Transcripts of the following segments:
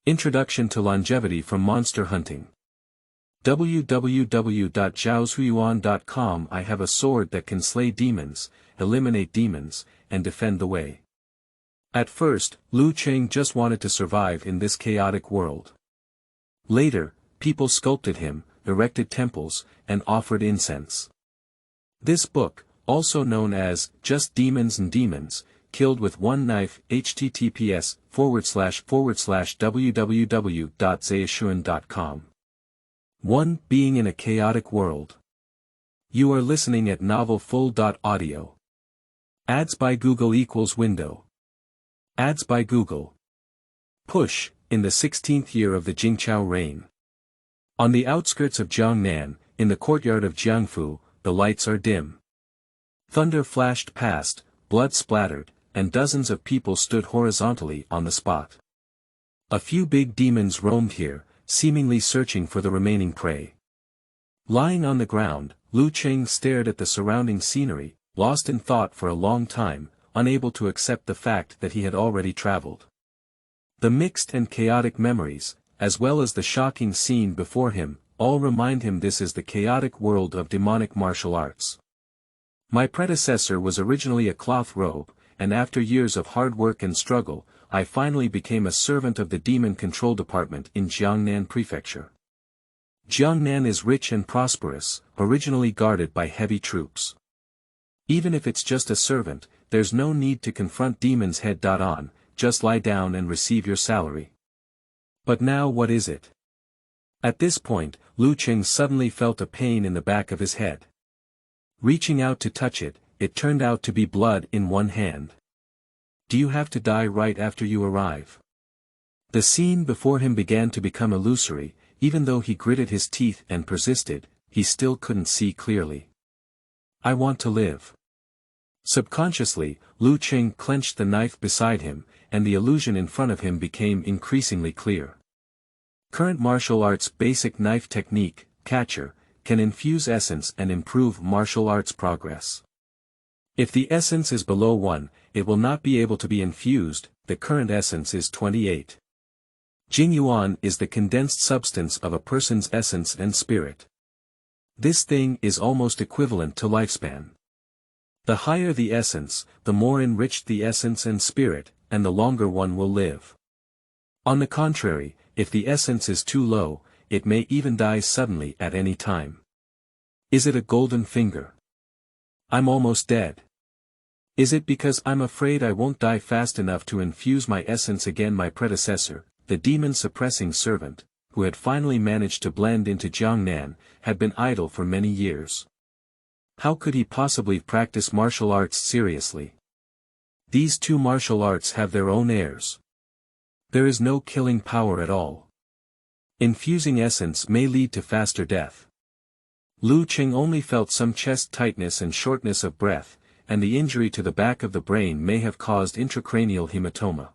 Introduction to Longevity from Monster Hunting. www.zhaozhuyuan.com. I have a sword that can slay demons, eliminate demons, and defend the way. At first, Lu Cheng just wanted to survive in this chaotic world. Later, people sculpted him, erected temples, and offered incense. This book, also known as Just Demons and Demons, Killed with One Knife, https://www.zhaozhuyuan.com. 1. Being in a Chaotic World. You are listening at novelfull.audio. Ads by Google equals window. Ads by Google. Push, in the 16th year of the Jingqiao reign. On the outskirts of Jiangnan, in the courtyard of Jiangfu, the lights are dim. Thunder flashed past, blood splattered, and dozens of people stood horizontally on the spot. A few big demons roamed here, seemingly searching for the remaining prey. Lying on the ground, Lu Cheng stared at the surrounding scenery, lost in thought for a long time, unable to accept the fact that he had already traveled. The mixed and chaotic memories, as well as the shocking scene before him, all remind him this is the chaotic world of demonic martial arts. My predecessor was originally a cloth robe, and after years of hard work and struggle, I finally became a servant of the Demon Control Department in Jiangnan Prefecture. Jiangnan is rich and prosperous, originally guarded by heavy troops. Even if it's just a servant, there's no need to confront demons head-on, just lie down and receive your salary. But now what is it? At this point, Lu Cheng suddenly felt a pain in the back of his head. Reaching out to touch it, it turned out to be blood in one hand. Do you have to die right after you arrive? The scene before him began to become illusory, even though he gritted his teeth and persisted, he still couldn't see clearly. I want to live. Subconsciously, Lu Cheng clenched the knife beside him, and the illusion in front of him became increasingly clear. Current martial arts basic knife technique, catcher, can infuse essence and improve martial arts progress. If the essence is below 1, it will not be able to be infused. The current essence is 28. Jingyuan is the condensed substance of a person's essence and spirit. This thing is almost equivalent to lifespan. The higher the essence, the more enriched the essence and spirit, and the longer one will live. On the contrary, if the essence is too low, it may even die suddenly at any time. Is it a golden finger? I'm almost dead. Is it because I'm afraid I won't die fast enough to infuse my essence again? My predecessor, the demon-suppressing servant, who had finally managed to blend into Jiangnan, had been idle for many years. How could he possibly practice martial arts seriously? These two martial arts have their own airs. There is no killing power at all. Infusing essence may lead to faster death. Lu Cheng only felt some chest tightness and shortness of breath, and the injury to the back of the brain may have caused intracranial hematoma.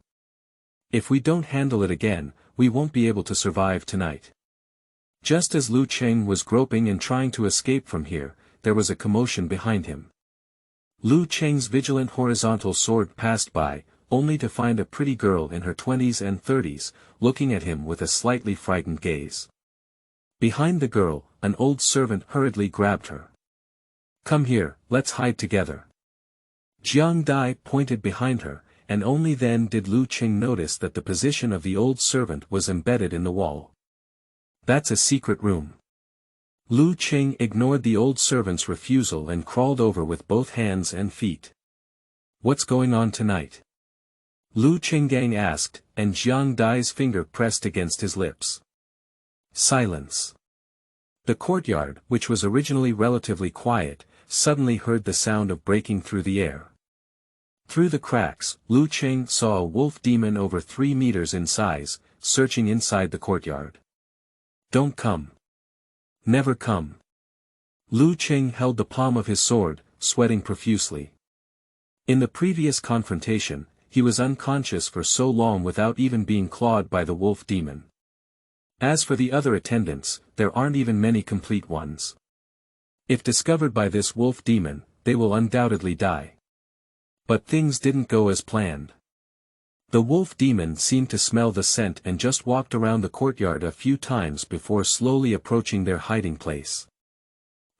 If we don't handle it again, we won't be able to survive tonight. Just as Lu Cheng was groping and trying to escape from here, there was a commotion behind him. Lu Cheng's vigilant horizontal sword passed by, only to find a pretty girl in her 20s and 30s, looking at him with a slightly frightened gaze. Behind the girl, an old servant hurriedly grabbed her. Come here, let's hide together. Jiang Dai pointed behind her, and only then did Lu Cheng notice that the position of the old servant was embedded in the wall. That's a secret room. Lu Cheng ignored the old servant's refusal and crawled over with both hands and feet. What's going on tonight? Lu Chenggang asked, and Jiang Dai's finger pressed against his lips. Silence. The courtyard, which was originally relatively quiet, suddenly heard the sound of breaking through the air. Through the cracks, Lu Cheng saw a wolf demon over 3 meters in size, searching inside the courtyard. Don't come. Never come. Lu Cheng held the palm of his sword, sweating profusely. In the previous confrontation, he was unconscious for so long without even being clawed by the wolf demon. As for the other attendants, there aren't even many complete ones. If discovered by this wolf demon, they will undoubtedly die. But things didn't go as planned. The wolf demon seemed to smell the scent and just walked around the courtyard a few times before slowly approaching their hiding place.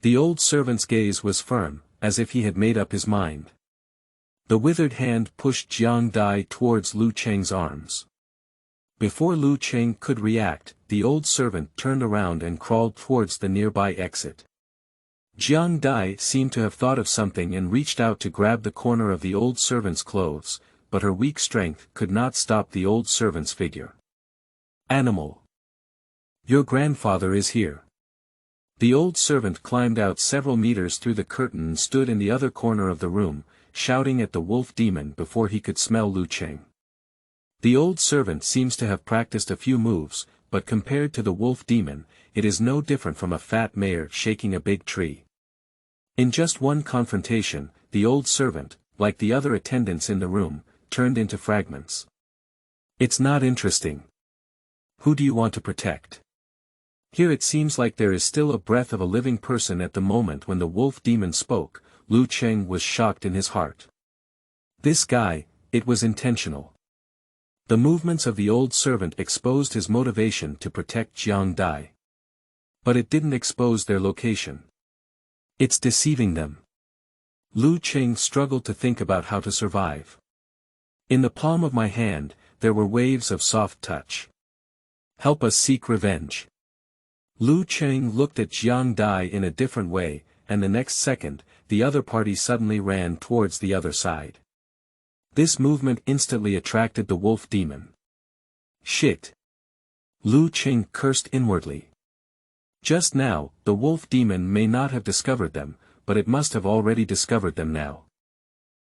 The old servant's gaze was firm, as if he had made up his mind. The withered hand pushed Jiang Dai towards Lu Cheng's arms. Before Lu Cheng could react, the old servant turned around and crawled towards the nearby exit. Jiang Dai seemed to have thought of something and reached out to grab the corner of the old servant's clothes, but her weak strength could not stop the old servant's figure. Animal! Your grandfather is here. The old servant climbed out several meters through the curtain and stood in the other corner of the room, shouting at the wolf demon before he could smell Lu Cheng. The old servant seems to have practiced a few moves, but compared to the wolf demon, it is no different from a fat mare shaking a big tree. In just one confrontation, the old servant, like the other attendants in the room, turned into fragments. It's not interesting. Who do you want to protect? Here it seems like there is still a breath of a living person at the moment when the wolf demon spoke. Lu Cheng was shocked in his heart. This guy, it was intentional. The movements of the old servant exposed his motivation to protect Jiang Dai. But it didn't expose their location. It's deceiving them. Lu Cheng struggled to think about how to survive. In the palm of my hand, there were waves of soft touch. Help us seek revenge. Lu Cheng looked at Jiang Dai in a different way, and the next second, the other party suddenly ran towards the other side. This movement instantly attracted the wolf demon. Shit! Lu Cheng cursed inwardly. Just now, the wolf demon may not have discovered them, but it must have already discovered them now.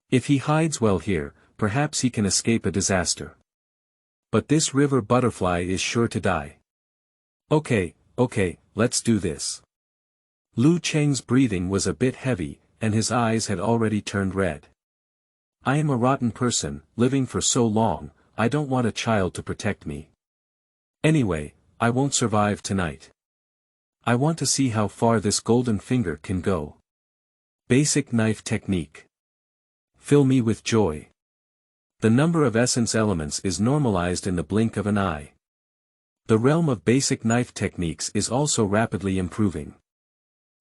If he hides well here, perhaps he can escape a disaster. But this river butterfly is sure to die. Okay, let's do this. Lu Cheng's breathing was a bit heavy, and his eyes had already turned red. I am a rotten person, living for so long, I don't want a child to protect me. Anyway, I won't survive tonight. I want to see how far this golden finger can go. Basic knife technique. Fill me with joy. The number of essence elements is normalized in the blink of an eye. The realm of basic knife techniques is also rapidly improving.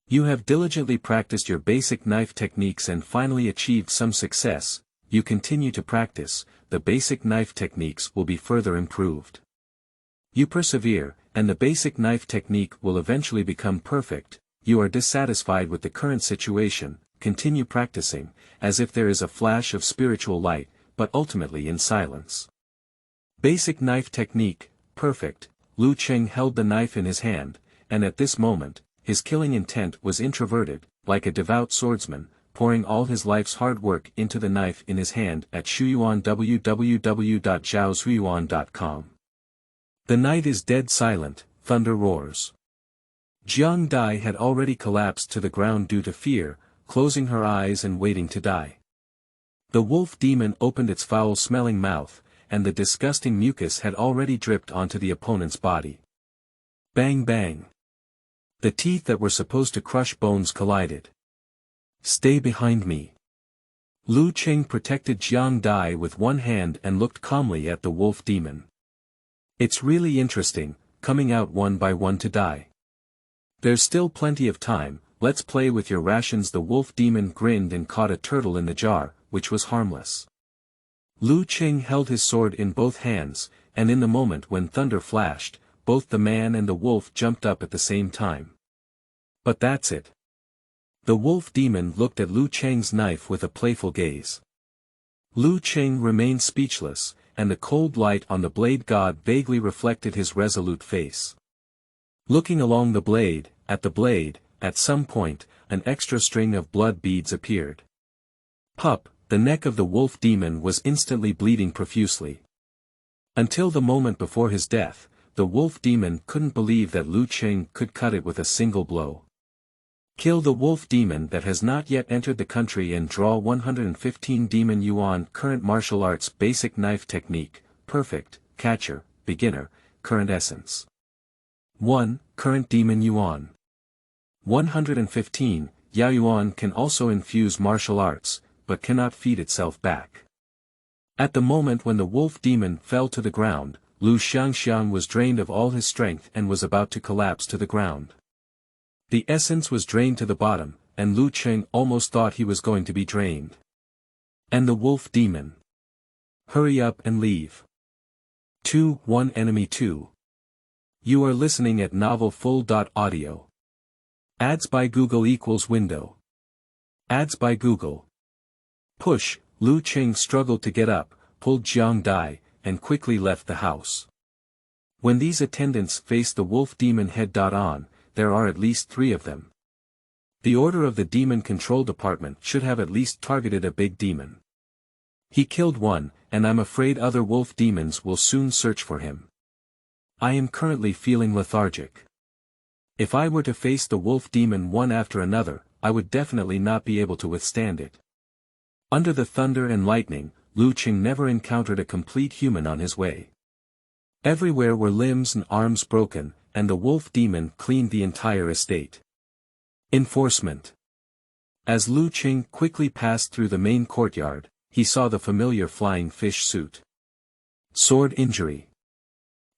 You have diligently practiced your basic knife techniques and finally achieved some success. You continue to practice, the basic knife techniques will be further improved. You persevere, and the basic knife technique will eventually become perfect. You are dissatisfied with the current situation, continue practicing, as if there is a flash of spiritual light, but ultimately in silence. Basic knife technique, perfect. Lu Cheng held the knife in his hand, and at this moment, his killing intent was introverted, like a devout swordsman, pouring all his life's hard work into the knife in his hand at Shuyuan www.zhaoshuyuan.com. The night is dead silent, thunder roars. Jiang Dai had already collapsed to the ground due to fear, closing her eyes and waiting to die. The wolf demon opened its foul-smelling mouth, and the disgusting mucus had already dripped onto the opponent's body. Bang bang. The teeth that were supposed to crush bones collided. Stay behind me. Lu Cheng protected Jiang Dai with one hand and looked calmly at the wolf demon. It's really interesting, coming out one by one to die. There's still plenty of time, let's play with your rations. The wolf demon grinned and caught a turtle in the jar, which was harmless. Lu Cheng held his sword in both hands, and in the moment when thunder flashed, both the man and the wolf jumped up at the same time. But that's it. The wolf demon looked at Lu Cheng's knife with a playful gaze. Lu Cheng remained speechless, and the cold light on the blade god vaguely reflected his resolute face. Looking along the blade, at some point, an extra string of blood beads appeared. Pup, the neck of the wolf demon was instantly bleeding profusely. Until the moment before his death, the wolf demon couldn't believe that Lu Cheng could cut it with a single blow. Kill the wolf demon that has not yet entered the country and draw 115 demon yuan. Current martial arts basic knife technique, perfect, catcher, beginner, current essence. 1. Current demon yuan. 115, Yao Yuan can also infuse martial arts, but cannot feed itself back. At the moment when the wolf demon fell to the ground, Lu Xiangxiang was drained of all his strength and was about to collapse to the ground. The essence was drained to the bottom, and Lu Cheng almost thought he was going to be drained. And the wolf demon. Hurry up and leave. 2-1 Enemy 2. You are listening at novelfull.audio. Ads by Google equals window. Ads by Google. Push. Lu Cheng struggled to get up, pulled Jiang Dai, and quickly left the house. When these attendants face the wolf demon head-on, there are at least 3 of them. The order of the Demon Control Department should have at least targeted a big demon. He killed one, and I'm afraid other wolf demons will soon search for him. I am currently feeling lethargic. If I were to face the wolf demon one after another, I would definitely not be able to withstand it. Under the thunder and lightning, Lu Cheng never encountered a complete human on his way. Everywhere were limbs and arms broken, and the wolf demon cleaned the entire estate. Enforcement. As Lu Cheng quickly passed through the main courtyard, he saw the familiar flying fish suit. Sword injury.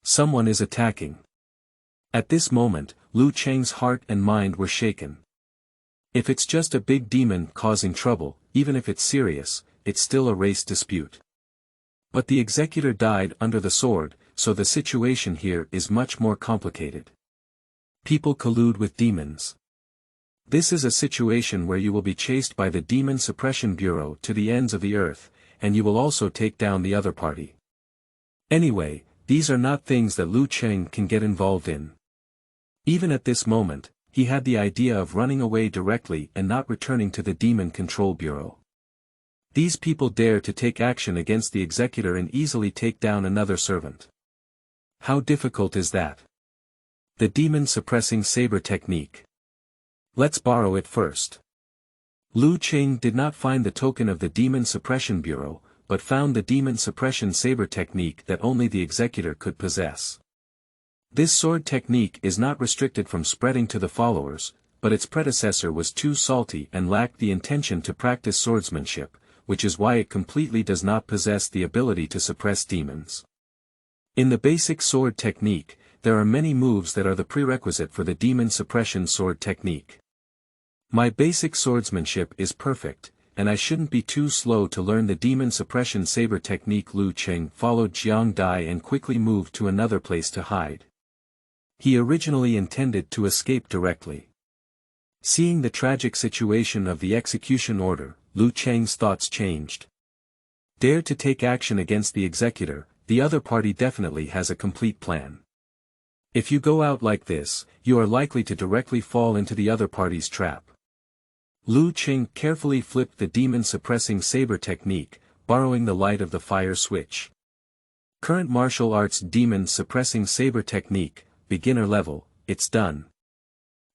Someone is attacking. At this moment, Lu Cheng's heart and mind were shaken. If it's just a big demon causing trouble, even if it's serious, it's still a race dispute. But the executor died under the sword, so the situation here is much more complicated. People collude with demons. This is a situation where you will be chased by the Demon Suppression Bureau to the ends of the earth, and you will also take down the other party. Anyway, these are not things that Lu Cheng can get involved in. Even at this moment, he had the idea of running away directly and not returning to the Demon Control Bureau. These people dare to take action against the executor and easily take down another servant. How difficult is that? The Demon Suppressing Saber Technique. Let's borrow it first. Lu Cheng did not find the token of the Demon Suppression Bureau, but found the Demon Suppression Saber Technique that only the executor could possess. This sword technique is not restricted from spreading to the followers, but its predecessor was too salty and lacked the intention to practice swordsmanship, which is why it completely does not possess the ability to suppress demons. In the basic sword technique, there are many moves that are the prerequisite for the demon suppression sword technique. My basic swordsmanship is perfect, and I shouldn't be too slow to learn the demon suppression saber technique. Lu Cheng followed Jiang Dai and quickly moved to another place to hide. He originally intended to escape directly. Seeing the tragic situation of the execution order, Lu Cheng's thoughts changed. Dare to take action against the executor, the other party definitely has a complete plan. If you go out like this, you are likely to directly fall into the other party's trap. Lu Cheng carefully flipped the demon-suppressing saber technique, borrowing the light of the fire switch. Current martial arts demon-suppressing saber technique, beginner level, it's done.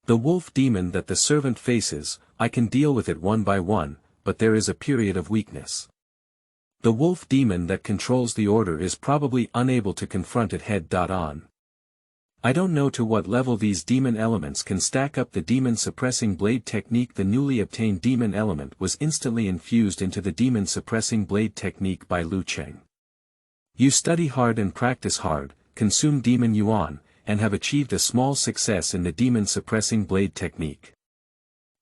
The wolf demon that the servant faces, I can deal with it one by one, but there is a period of weakness. The wolf demon that controls the order is probably unable to confront it head-on. I don't know to what level these demon elements can stack up. The demon suppressing blade technique. The newly obtained demon element was instantly infused into the demon suppressing blade technique by Lu Cheng. You study hard and practice hard, consume demon yuan, and have achieved a small success in the demon suppressing blade technique.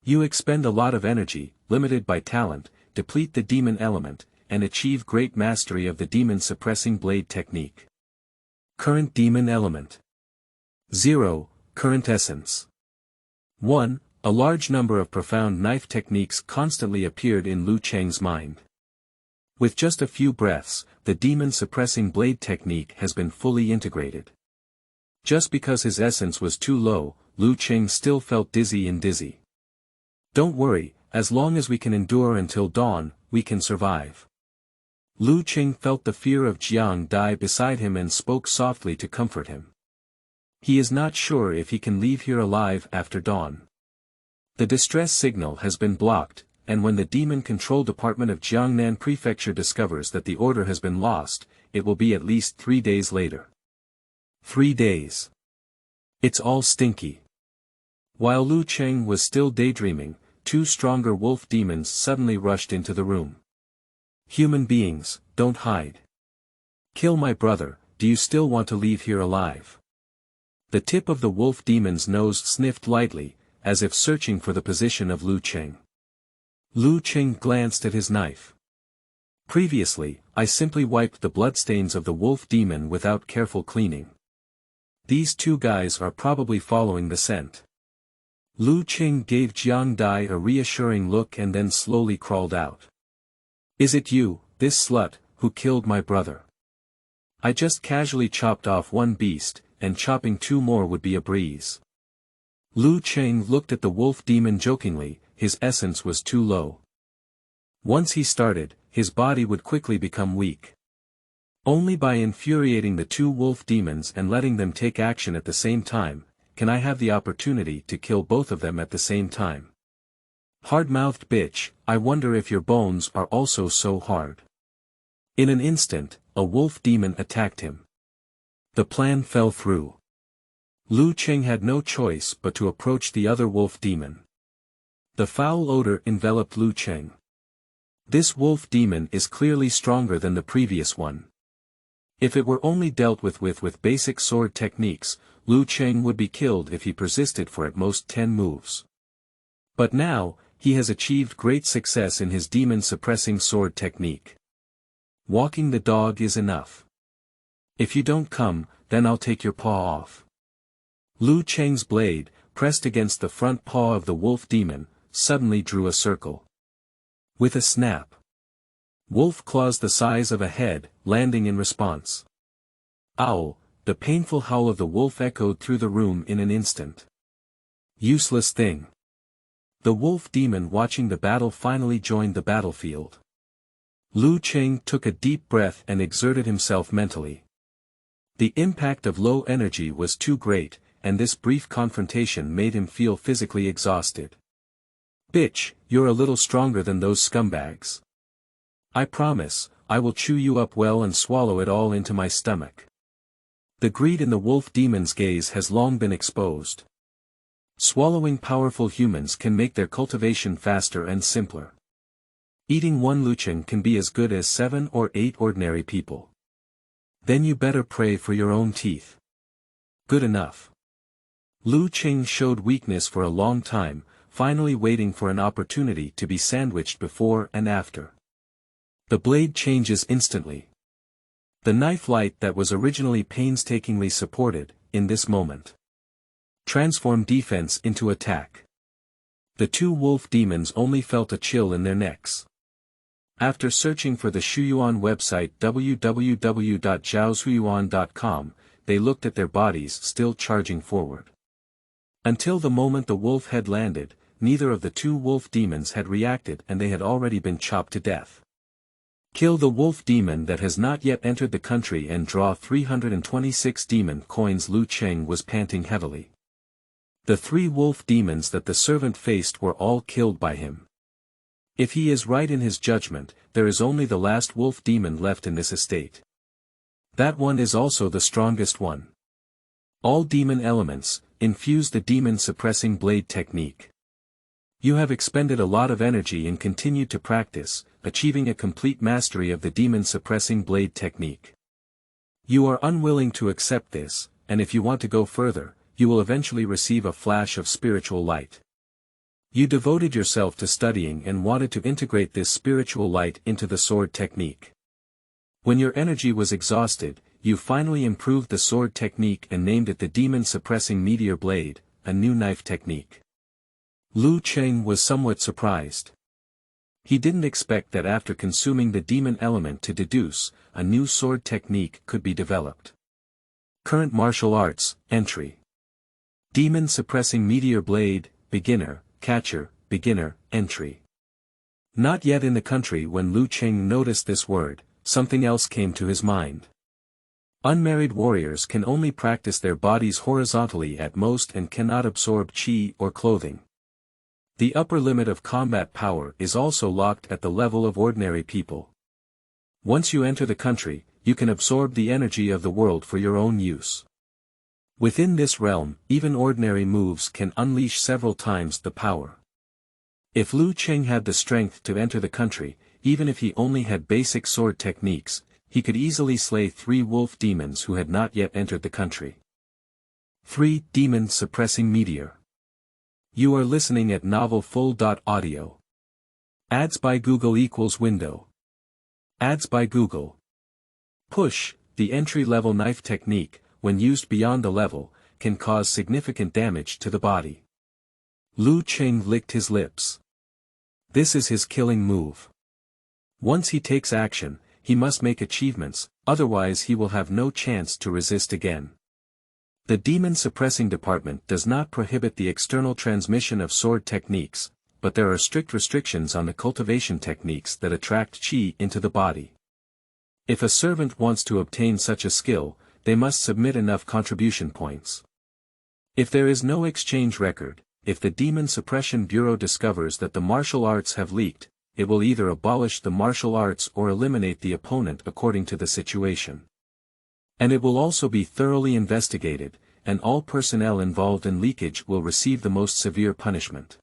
You expend a lot of energy, limited by talent, deplete the demon element, and achieve great mastery of the demon suppressing blade technique. Current demon element. 0. Current essence. 1. A large number of profound knife techniques constantly appeared in Lu Cheng's mind. With just a few breaths, the demon suppressing blade technique has been fully integrated. Just because his essence was too low, Lu Cheng still felt dizzy. Don't worry, as long as we can endure until dawn, we can survive. Lu Cheng felt the fear of Jiang Dai beside him and spoke softly to comfort him. He is not sure if he can leave here alive after dawn. The distress signal has been blocked, and when the Demon Control Department of Jiangnan Prefecture discovers that the order has been lost, it will be at least 3 days later. 3 days. It's all stinky. While Lu Cheng was still daydreaming, 2 stronger wolf demons suddenly rushed into the room. Human beings, don't hide. Kill my brother, do you still want to leave here alive? The tip of the wolf demon's nose sniffed lightly, as if searching for the position of Lu Qing. Lu Qing glanced at his knife. Previously, I simply wiped the bloodstains of the wolf demon without careful cleaning. These two guys are probably following the scent. Lu Qing gave Jiang Dai a reassuring look and then slowly crawled out. Is it you, this slut, who killed my brother? I just casually chopped off one beast, and chopping two more would be a breeze. Lu Qing looked at the wolf demon jokingly, his essence was too low. Once he started, his body would quickly become weak. Only by infuriating the two wolf demons and letting them take action at the same time, can I have the opportunity to kill both of them at the same time. Hard-mouthed bitch, I wonder if your bones are also so hard. In an instant, a wolf demon attacked him. The plan fell through. Lu Qing had no choice but to approach the other wolf demon. The foul odor enveloped Lu Qing. This wolf demon is clearly stronger than the previous one. If it were only dealt with basic sword techniques, Lu Qing would be killed if he persisted for at most 10 moves. But now, he has achieved great success in his demon-suppressing sword technique. Walking the dog is enough. If you don't come, then I'll take your paw off. Lu Qing's blade, pressed against the front paw of the wolf demon, suddenly drew a circle. With a snap. Wolf claws the size of a head, landing in response. Ow! The painful howl of the wolf echoed through the room in an instant. Useless thing. The wolf demon watching the battle finally joined the battlefield. Lu Qing took a deep breath and exerted himself mentally. The impact of low energy was too great, and this brief confrontation made him feel physically exhausted. Bitch, you're a little stronger than those scumbags. I promise, I will chew you up well and swallow it all into my stomach. The greed in the wolf demon's gaze has long been exposed. Swallowing powerful humans can make their cultivation faster and simpler. Eating one Lu Qing can be as good as 7 or 8 ordinary people. Then you better pray for your own teeth. Good enough. Lu Qing showed weakness for a long time, finally waiting for an opportunity to be sandwiched before and after. The blade changes instantly. The knife light that was originally painstakingly supported, in this moment, transformed defense into attack. The two wolf demons only felt a chill in their necks. After searching for the Shuyuan website www.zhaoshuyuan.com, they looked at their bodies still charging forward. Until the moment the wolf head landed, neither of the two wolf demons had reacted and they had already been chopped to death. Kill the wolf demon that has not yet entered the country and draw 326 demon coins. Lu Qing was panting heavily. The 3 wolf demons that the servant faced were all killed by him. If he is right in his judgment, there is only the last wolf demon left in this estate. That one is also the strongest one. All demon elements, infuse the demon-suppressing blade technique. You have expended a lot of energy and continued to practice, achieving a complete mastery of the demon-suppressing blade technique. You are unwilling to accept this, and if you want to go further, you will eventually receive a flash of spiritual light. You devoted yourself to studying and wanted to integrate this spiritual light into the sword technique. When your energy was exhausted, you finally improved the sword technique and named it the demon-suppressing Meteor blade, a new knife technique. Lu Qing was somewhat surprised. He didn't expect that after consuming the demon element to deduce, a new sword technique could be developed. Current martial arts, entry. Demon-suppressing Meteor blade, beginner, catcher, beginner, entry. Not yet in the country. When Lu Qing noticed this word, something else came to his mind. Unmarried warriors can only practice their bodies horizontally at most and cannot absorb chi or clothing. The upper limit of combat power is also locked at the level of ordinary people. Once you enter the country, you can absorb the energy of the world for your own use. Within this realm, even ordinary moves can unleash several times the power. If Lu Qing had the strength to enter the country, even if he only had basic sword techniques, he could easily slay 3 wolf demons who had not yet entered the country. 3. Demon Suppressing Meteor. You are listening at novelfull.audio. Ads by Google equals window. Ads by Google. Push, the entry-level knife technique, when used beyond the level, can cause significant damage to the body. Lu Qing licked his lips. This is his killing move. Once he takes action, he must make achievements, otherwise he will have no chance to resist again. The demon suppressing department does not prohibit the external transmission of sword techniques, but there are strict restrictions on the cultivation techniques that attract qi into the body. If a servant wants to obtain such a skill, they must submit enough contribution points. If there is no exchange record, if the Demon Suppression Bureau discovers that the martial arts have leaked, it will either abolish the martial arts or eliminate the opponent according to the situation. And it will also be thoroughly investigated, and all personnel involved in leakage will receive the most severe punishment.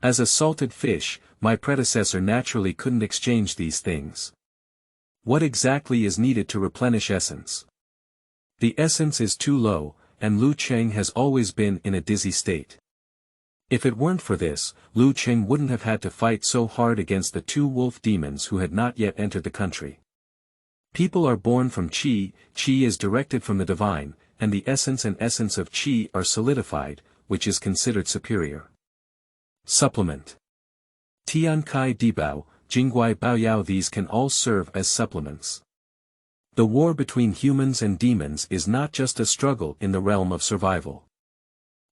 As a salted fish, my predecessor naturally couldn't exchange these things. What exactly is needed to replenish essence? The essence is too low, and Lu Qing has always been in a dizzy state. If it weren't for this, Lu Qing wouldn't have had to fight so hard against the 2 wolf demons who had not yet entered the country. People are born from qi, qi is directed from the divine, and the essence and essence of qi are solidified, which is considered superior. Supplement. Tian Kai Dibao, Jingguai Baoyao. These can all serve as supplements. The war between humans and demons is not just a struggle in the realm of survival.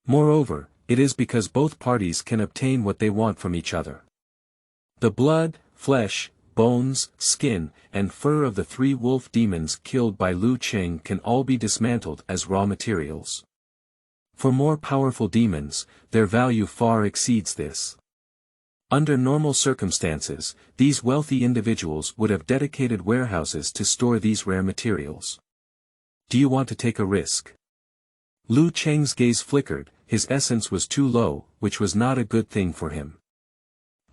Moreover, it is because both parties can obtain what they want from each other. The blood, flesh, bones, skin, and fur of the 3 wolf demons killed by Lu Qing can all be dismantled as raw materials. For more powerful demons, their value far exceeds this. Under normal circumstances, these wealthy individuals would have dedicated warehouses to store these rare materials. Do you want to take a risk? Lu Qing's gaze flickered, his essence was too low, which was not a good thing for him.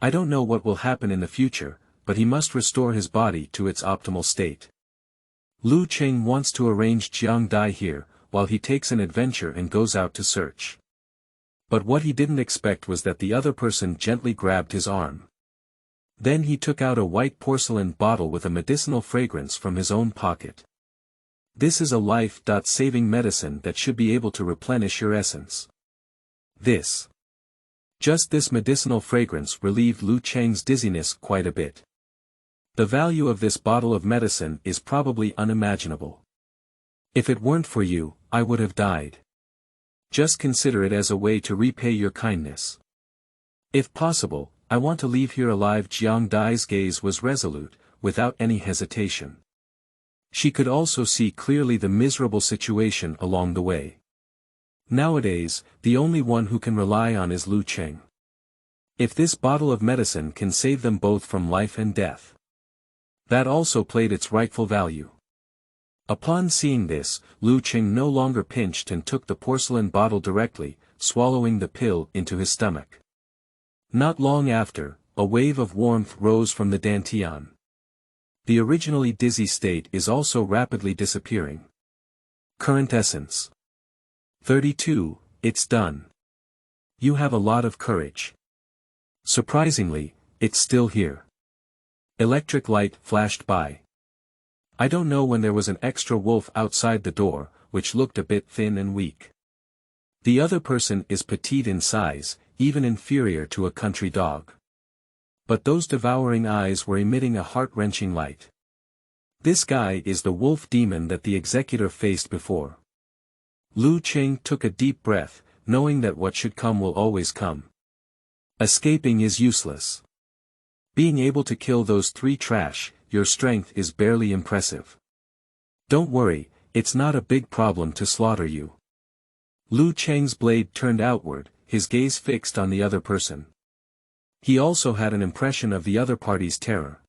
I don't know what will happen in the future, but he must restore his body to its optimal state. Lu Qing wants to arrange Jiang Dai here, while he takes an adventure and goes out to search. But what he didn't expect was that the other person gently grabbed his arm. Then he took out a white porcelain bottle with a medicinal fragrance from his own pocket. This is a life-saving medicine that should be able to replenish your essence. Just this medicinal fragrance relieved Lu Qing's dizziness quite a bit. The value of this bottle of medicine is probably unimaginable. If it weren't for you, I would have died. Just consider it as a way to repay your kindness. If possible, I want to leave here alive. Jiang Dai's gaze was resolute, without any hesitation. She could also see clearly the miserable situation along the way. Nowadays, the only one who can rely on is Lu Qing. If this bottle of medicine can save them both from life and death, that also played its rightful value. Upon seeing this, Lu Qing no longer pinched and took the porcelain bottle directly, swallowing the pill into his stomach. Not long after, a wave of warmth rose from the dantian. The originally dizzy state is also rapidly disappearing. Current essence. 32, it's done. You have a lot of courage. Surprisingly, it's still here. Electric light flashed by. I don't know when there was an extra wolf outside the door, which looked a bit thin and weak. The other person is petite in size, even inferior to a country dog. But those devouring eyes were emitting a heart-wrenching light. This guy is the wolf demon that the executor faced before. Lu Qing took a deep breath, knowing that what should come will always come. Escaping is useless. Being able to kill those 3 trash, your strength is barely impressive. Don't worry, it's not a big problem to slaughter you. Lu Qing's blade turned outward, his gaze fixed on the other person. He also had an impression of the other party's terror.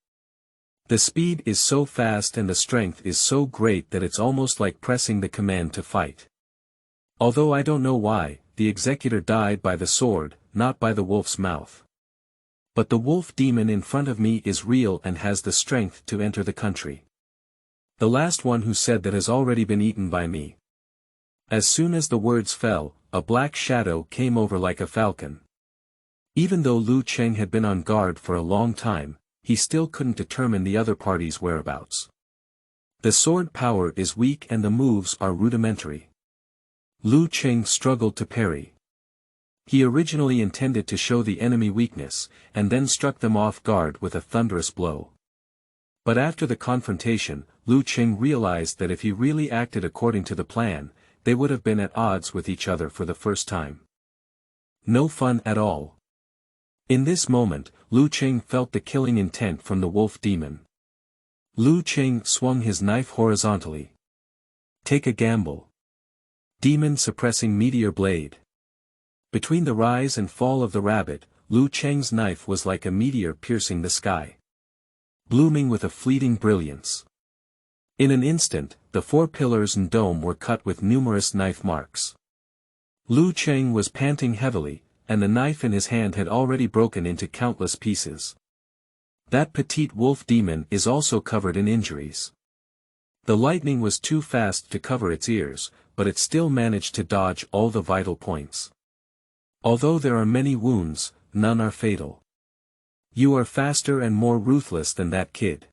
The speed is so fast and the strength is so great that it's almost like pressing the command to fight. Although I don't know why, the executor died by the sword, not by the wolf's mouth. But the wolf demon in front of me is real and has the strength to enter the country. The last one who said that has already been eaten by me. As soon as the words fell, a black shadow came over like a falcon. Even though Lu Cheng had been on guard for a long time, he still couldn't determine the other party's whereabouts. The sword power is weak and the moves are rudimentary. Lu Cheng struggled to parry. He originally intended to show the enemy weakness, and then struck them off guard with a thunderous blow. But after the confrontation, Lu Cheng realized that if he really acted according to the plan, they would have been at odds with each other for the first time. No fun at all. In this moment, Lu Cheng felt the killing intent from the wolf demon. Lu Cheng swung his knife horizontally. Take a gamble. Demon suppressing meteor blade. Between the rise and fall of the rabbit, Lu Cheng's knife was like a meteor piercing the sky, blooming with a fleeting brilliance. In an instant, the four pillars and dome were cut with numerous knife marks. Lu Cheng was panting heavily, and the knife in his hand had already broken into countless pieces. That petite wolf demon is also covered in injuries. The lightning was too fast to cover its ears, but it still managed to dodge all the vital points. Although there are many wounds, none are fatal. You are faster and more ruthless than that kid.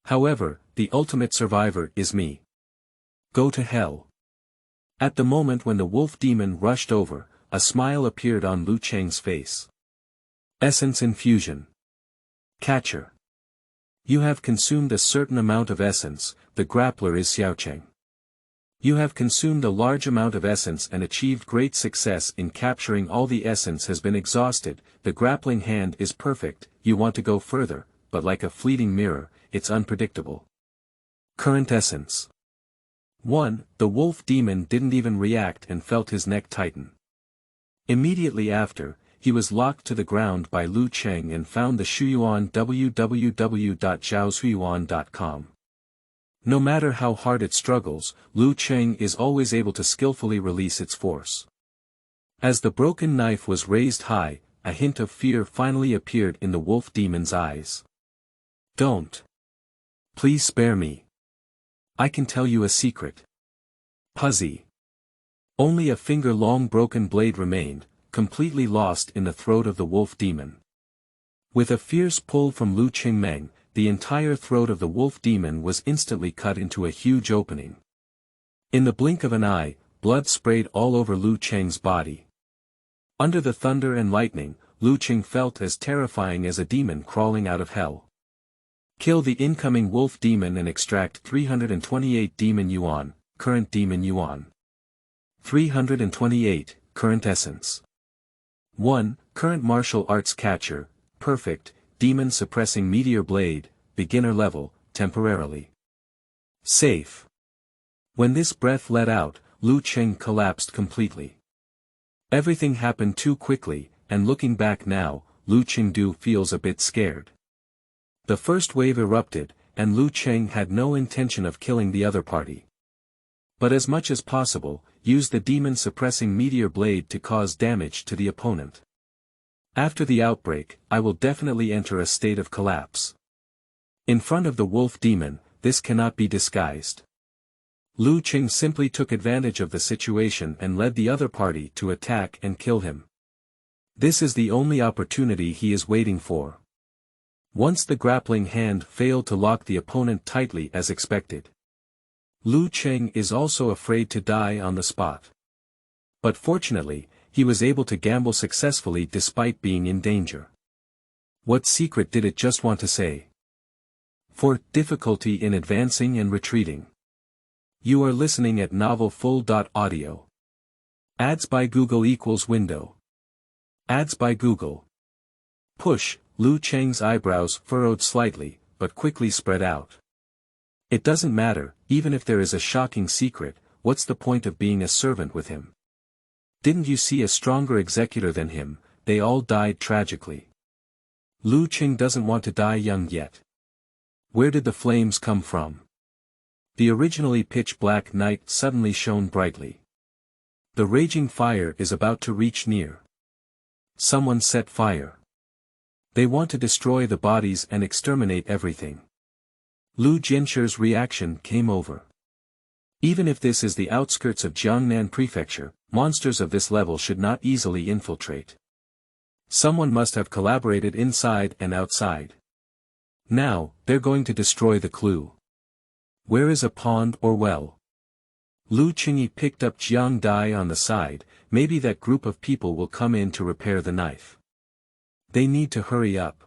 However, the ultimate survivor is me. Go to hell. At the moment when the wolf demon rushed over, a smile appeared on Lu Cheng's face. Essence infusion. Catcher. You have consumed a certain amount of essence, the grappler is Xiaocheng. You have consumed a large amount of essence and achieved great success in capturing all the essence has been exhausted, the grappling hand is perfect, you want to go further, but like a fleeting mirror, it's unpredictable. Current essence. 1. The wolf demon didn't even react and felt his neck tighten. Immediately after, he was locked to the ground by Lu Cheng and found the Shuyuan www.zhaoshuyuan.com. No matter how hard it struggles, Lu Cheng is always able to skillfully release its force. As the broken knife was raised high, a hint of fear finally appeared in the wolf demon's eyes. Don't. Please spare me. I can tell you a secret. Puzzy. Only a finger-long broken blade remained, completely lost in the throat of the wolf demon. With a fierce pull from Lu Chengmeng, the entire throat of the wolf demon was instantly cut into a huge opening. In the blink of an eye, blood sprayed all over Lu Cheng's body. Under the thunder and lightning, Lu Cheng felt as terrifying as a demon crawling out of hell. Kill the incoming wolf demon and extract 328 demon yuan, current demon yuan. 328, current essence. 1. Current martial arts catcher, perfect, demon suppressing meteor blade, beginner level, temporarily. Safe. When this breath let out, Lu Cheng collapsed completely. Everything happened too quickly, and looking back now, Lu Chengdu feels a bit scared. The first wave erupted, and Lu Cheng had no intention of killing the other party. But as much as possible, use the demon suppressing meteor blade to cause damage to the opponent. After the outbreak, I will definitely enter a state of collapse. In front of the wolf demon, this cannot be disguised. Lu Cheng simply took advantage of the situation and led the other party to attack and kill him. This is the only opportunity he is waiting for. Once the grappling hand failed to lock the opponent tightly as expected. Lu Cheng is also afraid to die on the spot. But fortunately, he was able to gamble successfully despite being in danger. What secret did it just want to say? For difficulty in advancing and retreating. You are listening at novelfull.audio. Ads by Google equals window. Ads by Google. Push, Lu Cheng's eyebrows furrowed slightly, but quickly spread out. It doesn't matter, even if there is a shocking secret, what's the point of being a servant with him? Didn't you see a stronger executor than him? They all died tragically. Lu Cheng doesn't want to die young yet. Where did the flames come from? The originally pitch-black night suddenly shone brightly. The raging fire is about to reach near. Someone set fire. They want to destroy the bodies and exterminate everything. Lu Jinshi's reaction came over. Even if this is the outskirts of Jiangnan Prefecture, monsters of this level should not easily infiltrate. Someone must have collaborated inside and outside. Now, they're going to destroy the clue. Where is a pond or well? Lu Qingyi picked up Jiang Dai on the side. Maybe that group of people will come in to repair the knife. They need to hurry up.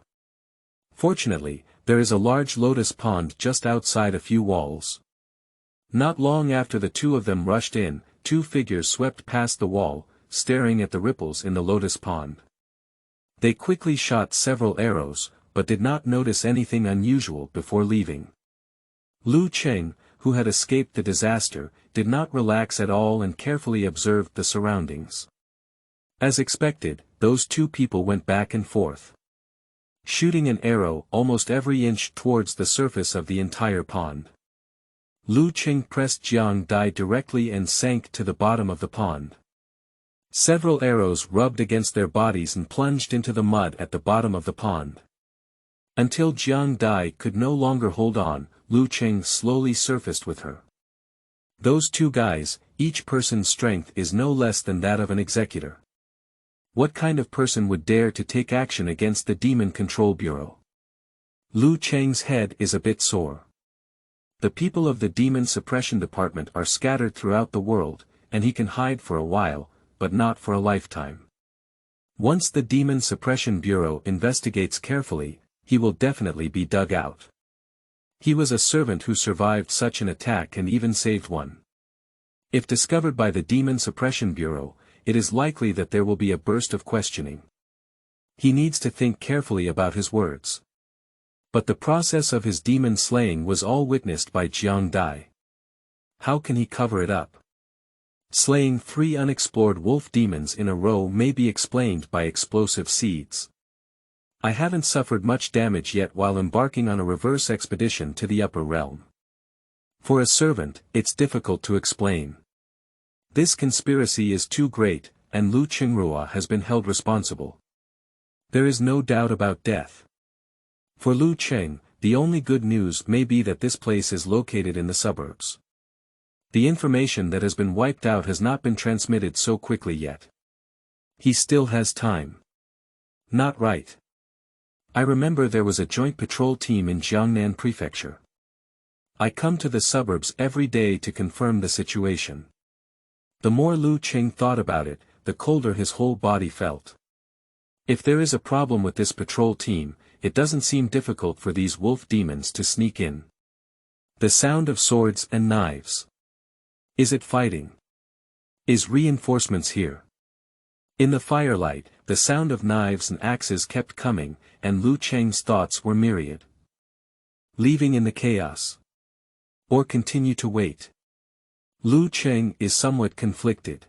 Fortunately, there is a large lotus pond just outside a few walls. Not long after the two of them rushed in, two figures swept past the wall, staring at the ripples in the lotus pond. They quickly shot several arrows, but did not notice anything unusual before leaving. Lu Cheng, who had escaped the disaster, did not relax at all and carefully observed the surroundings. As expected, those two people went back and forth, shooting an arrow almost every inch towards the surface of the entire pond. Lu Cheng pressed Jiang Dai directly and sank to the bottom of the pond. Several arrows rubbed against their bodies and plunged into the mud at the bottom of the pond. Until Jiang Dai could no longer hold on, Lu Cheng slowly surfaced with her. Those two guys, each person's strength is no less than that of an executor. What kind of person would dare to take action against the Demon Control Bureau? Lu Cheng's head is a bit sore. The people of the Demon Suppression Department are scattered throughout the world, and he can hide for a while, but not for a lifetime. Once the Demon Suppression Bureau investigates carefully, he will definitely be dug out. He was a servant who survived such an attack and even saved one. If discovered by the Demon Suppression Bureau, it is likely that there will be a burst of questioning. He needs to think carefully about his words. But the process of his demon slaying was all witnessed by Jiang Dai. How can he cover it up? Slaying 3 unexplored wolf demons in a row may be explained by explosive seeds. I haven't suffered much damage yet while embarking on a reverse expedition to the upper realm. For a servant, it's difficult to explain. This conspiracy is too great, and Lu Qingrua has been held responsible. There is no doubt about death. For Lu Cheng, the only good news may be that this place is located in the suburbs. The information that has been wiped out has not been transmitted so quickly yet. He still has time. Not right. I remember there was a joint patrol team in Jiangnan Prefecture. I come to the suburbs every day to confirm the situation. The more Lu Cheng thought about it, the colder his whole body felt. If there is a problem with this patrol team, it doesn't seem difficult for these wolf demons to sneak in. The sound of swords and knives. Is it fighting? Is reinforcements here? In the firelight, the sound of knives and axes kept coming, and Lu Cheng's thoughts were myriad. Leaving in the chaos? Or continue to wait? Lu Cheng is somewhat conflicted.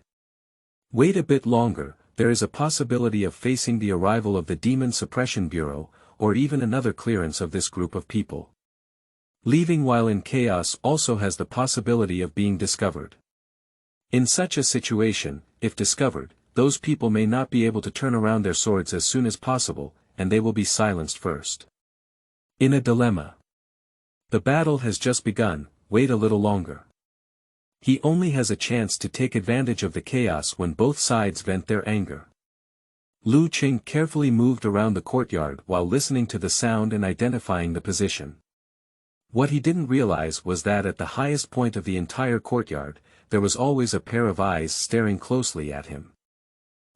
Wait a bit longer, there is a possibility of facing the arrival of the Demon Suppression Bureau, or even another clearance of this group of people. Leaving while in chaos also has the possibility of being discovered. In such a situation, if discovered, those people may not be able to turn around their swords as soon as possible, and they will be silenced first. In a dilemma. The battle has just begun, wait a little longer. He only has a chance to take advantage of the chaos when both sides vent their anger. Lu Cheng carefully moved around the courtyard while listening to the sound and identifying the position. What he didn't realize was that at the highest point of the entire courtyard, there was always a pair of eyes staring closely at him.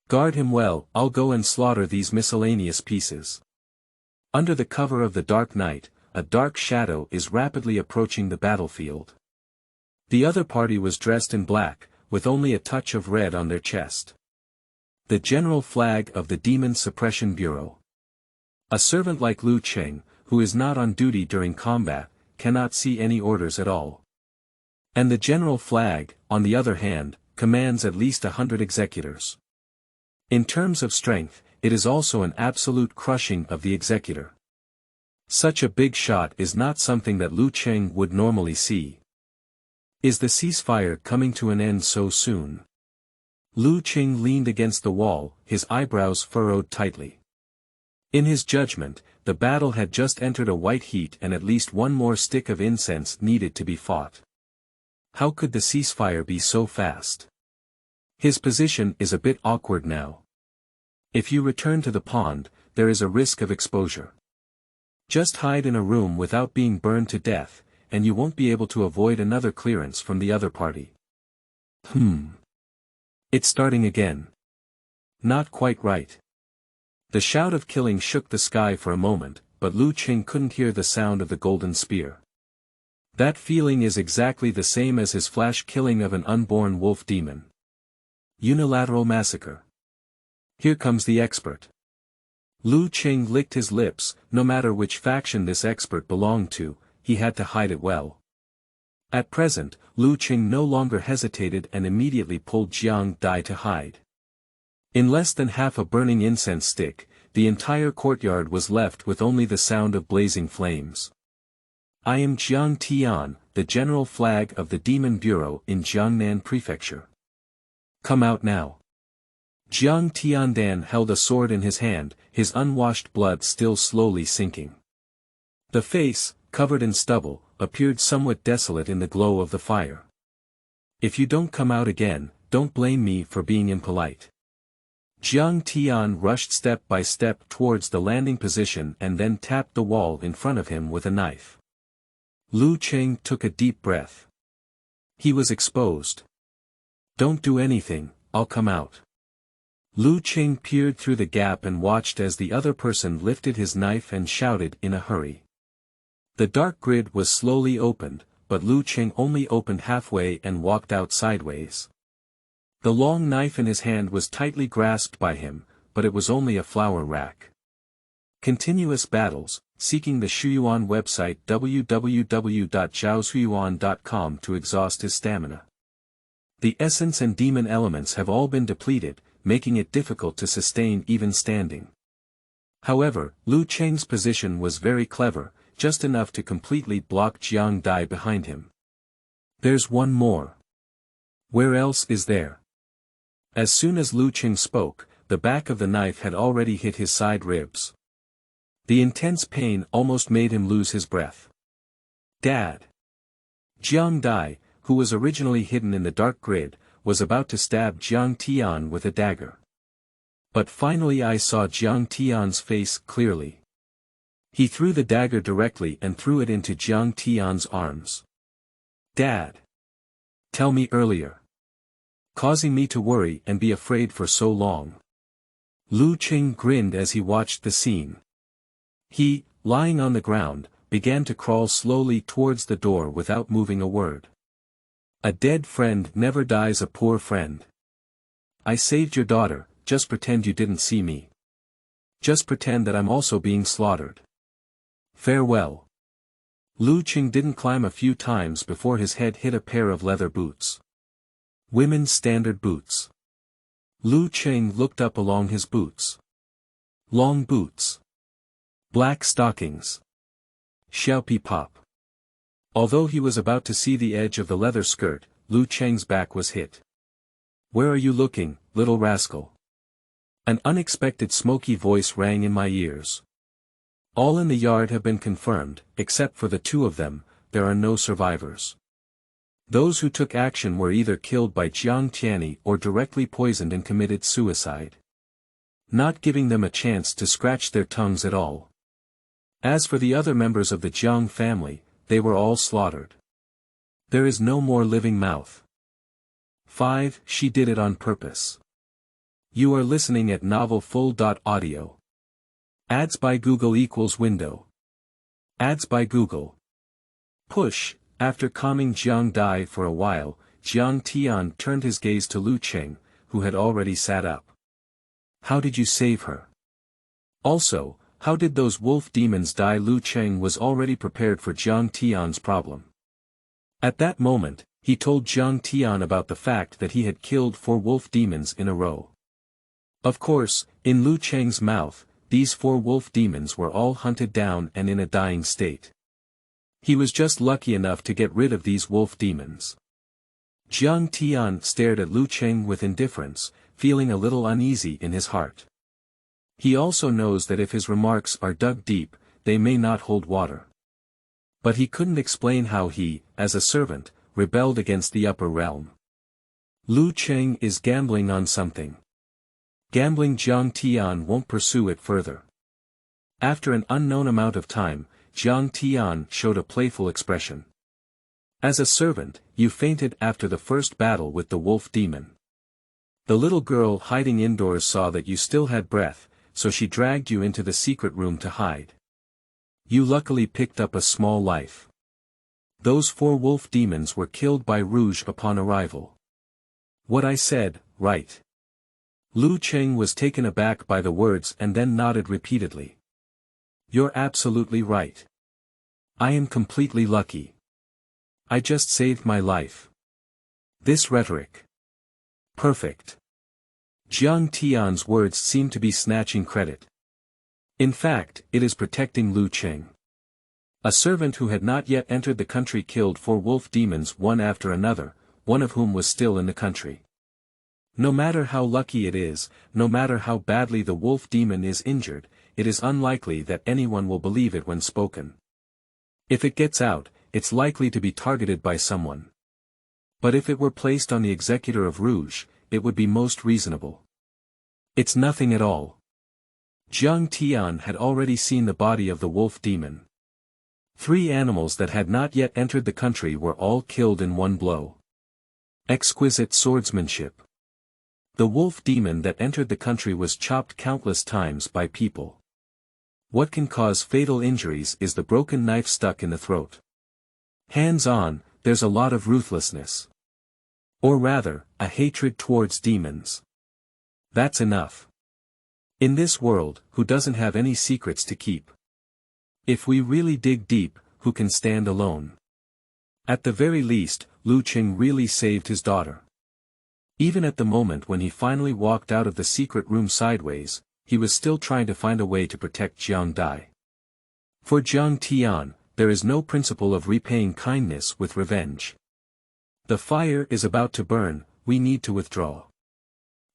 Guard him well, I'll go and slaughter these miscellaneous pieces. Under the cover of the dark night, a dark shadow is rapidly approaching the battlefield. The other party was dressed in black, with only a touch of red on their chest. The general flag of the Demon Suppression Bureau. A servant like Lu Cheng, who is not on duty during combat, cannot see any orders at all. And the general flag, on the other hand, commands at least 100 executors. In terms of strength, it is also an absolute crushing of the executor. Such a big shot is not something that Lu Cheng would normally see. Is the ceasefire coming to an end so soon? Lu Cheng leaned against the wall, his eyebrows furrowed tightly. In his judgment, the battle had just entered a white heat and at least one more stick of incense needed to be fought. How could the ceasefire be so fast? His position is a bit awkward now. If you return to the pond, there is a risk of exposure. Just hide in a room without being burned to death, and you won't be able to avoid another clearance from the other party. It's starting again. Not quite right. The shout of killing shook the sky for a moment, but Lu Qing couldn't hear the sound of the golden spear. That feeling is exactly the same as his flash killing of an unborn wolf demon. Unilateral massacre. Here comes the expert. Lu Qing licked his lips. No matter which faction this expert belonged to, he had to hide it well. At present, Lu Qing no longer hesitated and immediately pulled Jiang Dai to hide. In less than half a burning incense stick, the entire courtyard was left with only the sound of blazing flames. I am Jiang Tian, the general flag of the Demon Bureau in Jiangnan Prefecture. Come out now. Jiang Tiandan held a sword in his hand, his unwashed blood still slowly sinking. The face, covered in stubble, appeared somewhat desolate in the glow of the fire. If you don't come out again, don't blame me for being impolite. Jiang Tian rushed step by step towards the landing position and then tapped the wall in front of him with a knife. Lu Qing took a deep breath. He was exposed. Don't do anything, I'll come out. Lu Qing peered through the gap and watched as the other person lifted his knife and shouted in a hurry. The dark grid was slowly opened, but Lu Qing only opened halfway and walked out sideways. The long knife in his hand was tightly grasped by him, but it was only a flour rack. Continuous battles, seeking the Shuyuan website www.zhaoshuyuan.com to exhaust his stamina. The essence and demon elements have all been depleted, making it difficult to sustain even standing. However, Lu Qing's position was very clever, just enough to completely block Jiang Dai behind him. There's one more. Where else is there? As soon as Lu Qing spoke, the back of the knife had already hit his side ribs. The intense pain almost made him lose his breath. Dad! Jiang Dai, who was originally hidden in the dark grid, was about to stab Jiang Tian with a dagger. But finally I saw Jiang Tian's face clearly. He threw the dagger directly and threw it into Jiang Tian's arms. Dad! Tell me earlier. Causing me to worry and be afraid for so long. Lu Qing grinned as he watched the scene. He, lying on the ground, began to crawl slowly towards the door without moving a word. A dead friend never dies a poor friend. I saved your daughter, just pretend you didn't see me. Just pretend that I'm also being slaughtered. Farewell. Lu Qing didn't climb a few times before his head hit a pair of leather boots. Women's standard boots. Lu Qing looked up along his boots. Long boots. Black stockings. Xiaopi pop. Although he was about to see the edge of the leather skirt, Lu Qing's back was hit. Where are you looking, little rascal? An unexpected smoky voice rang in my ears. All in the yard have been confirmed, except for the two of them, there are no survivors. Those who took action were either killed by Jiang Tianyi or directly poisoned and committed suicide. Not giving them a chance to scratch their tongues at all. As for the other members of the Jiang family, they were all slaughtered. There is no more living mouth. 5. She did it on purpose. You are listening at novelfull.audio. Ads by Google equals window. Ads by Google. Push. After calming Jiang Dai for a while, Jiang Tian turned his gaze to Lu Qing, who had already sat up. How did you save her? Also, how did those wolf demons die? Lu Qing was already prepared for Jiang Tian's problem. At that moment, he told Jiang Tian about the fact that he had killed 4 wolf demons in a row. Of course, in Lu Qing's mouth, these 4 wolf demons were all hunted down and in a dying state. He was just lucky enough to get rid of these wolf demons. Jiang Tian stared at Lu Qing with indifference, feeling a little uneasy in his heart. He also knows that if his remarks are dug deep, they may not hold water. But he couldn't explain how he, as a servant, rebelled against the upper realm. Lu Cheng is gambling on something. Gambling Jiang Tian won't pursue it further. After an unknown amount of time, Jiang Tian showed a playful expression. As a servant, you fainted after the first battle with the wolf demon. The little girl hiding indoors saw that you still had breath, so she dragged you into the secret room to hide. You luckily picked up a small life. Those 4 wolf demons were killed by Rouge upon arrival. What I said, right? Lu Cheng was taken aback by the words and then nodded repeatedly. You're absolutely right. I am completely lucky. I just saved my life. This rhetoric. Perfect. Jiang Tian's words seem to be snatching credit. In fact, it is protecting Lu Cheng. A servant who had not yet entered the country killed 4 wolf demons one after another, one of whom was still in the country. No matter how lucky it is, no matter how badly the wolf demon is injured, it is unlikely that anyone will believe it when spoken. If it gets out, it's likely to be targeted by someone. But if it were placed on the executor of Rouge, it would be most reasonable. It's nothing at all. Jiang Tian had already seen the body of the wolf demon. 3 animals that had not yet entered the country were all killed in one blow. Exquisite swordsmanship. The wolf demon that entered the country was chopped countless times by people. What can cause fatal injuries is the broken knife stuck in the throat. Hands on, there's a lot of ruthlessness. Or rather, a hatred towards demons. That's enough. In this world, who doesn't have any secrets to keep? If we really dig deep, who can stand alone? At the very least, Lu Cheng really saved his daughter. Even at the moment when he finally walked out of the secret room sideways, he was still trying to find a way to protect Jiang Dai. For Jiang Tian, there is no principle of repaying kindness with revenge. The fire is about to burn, we need to withdraw.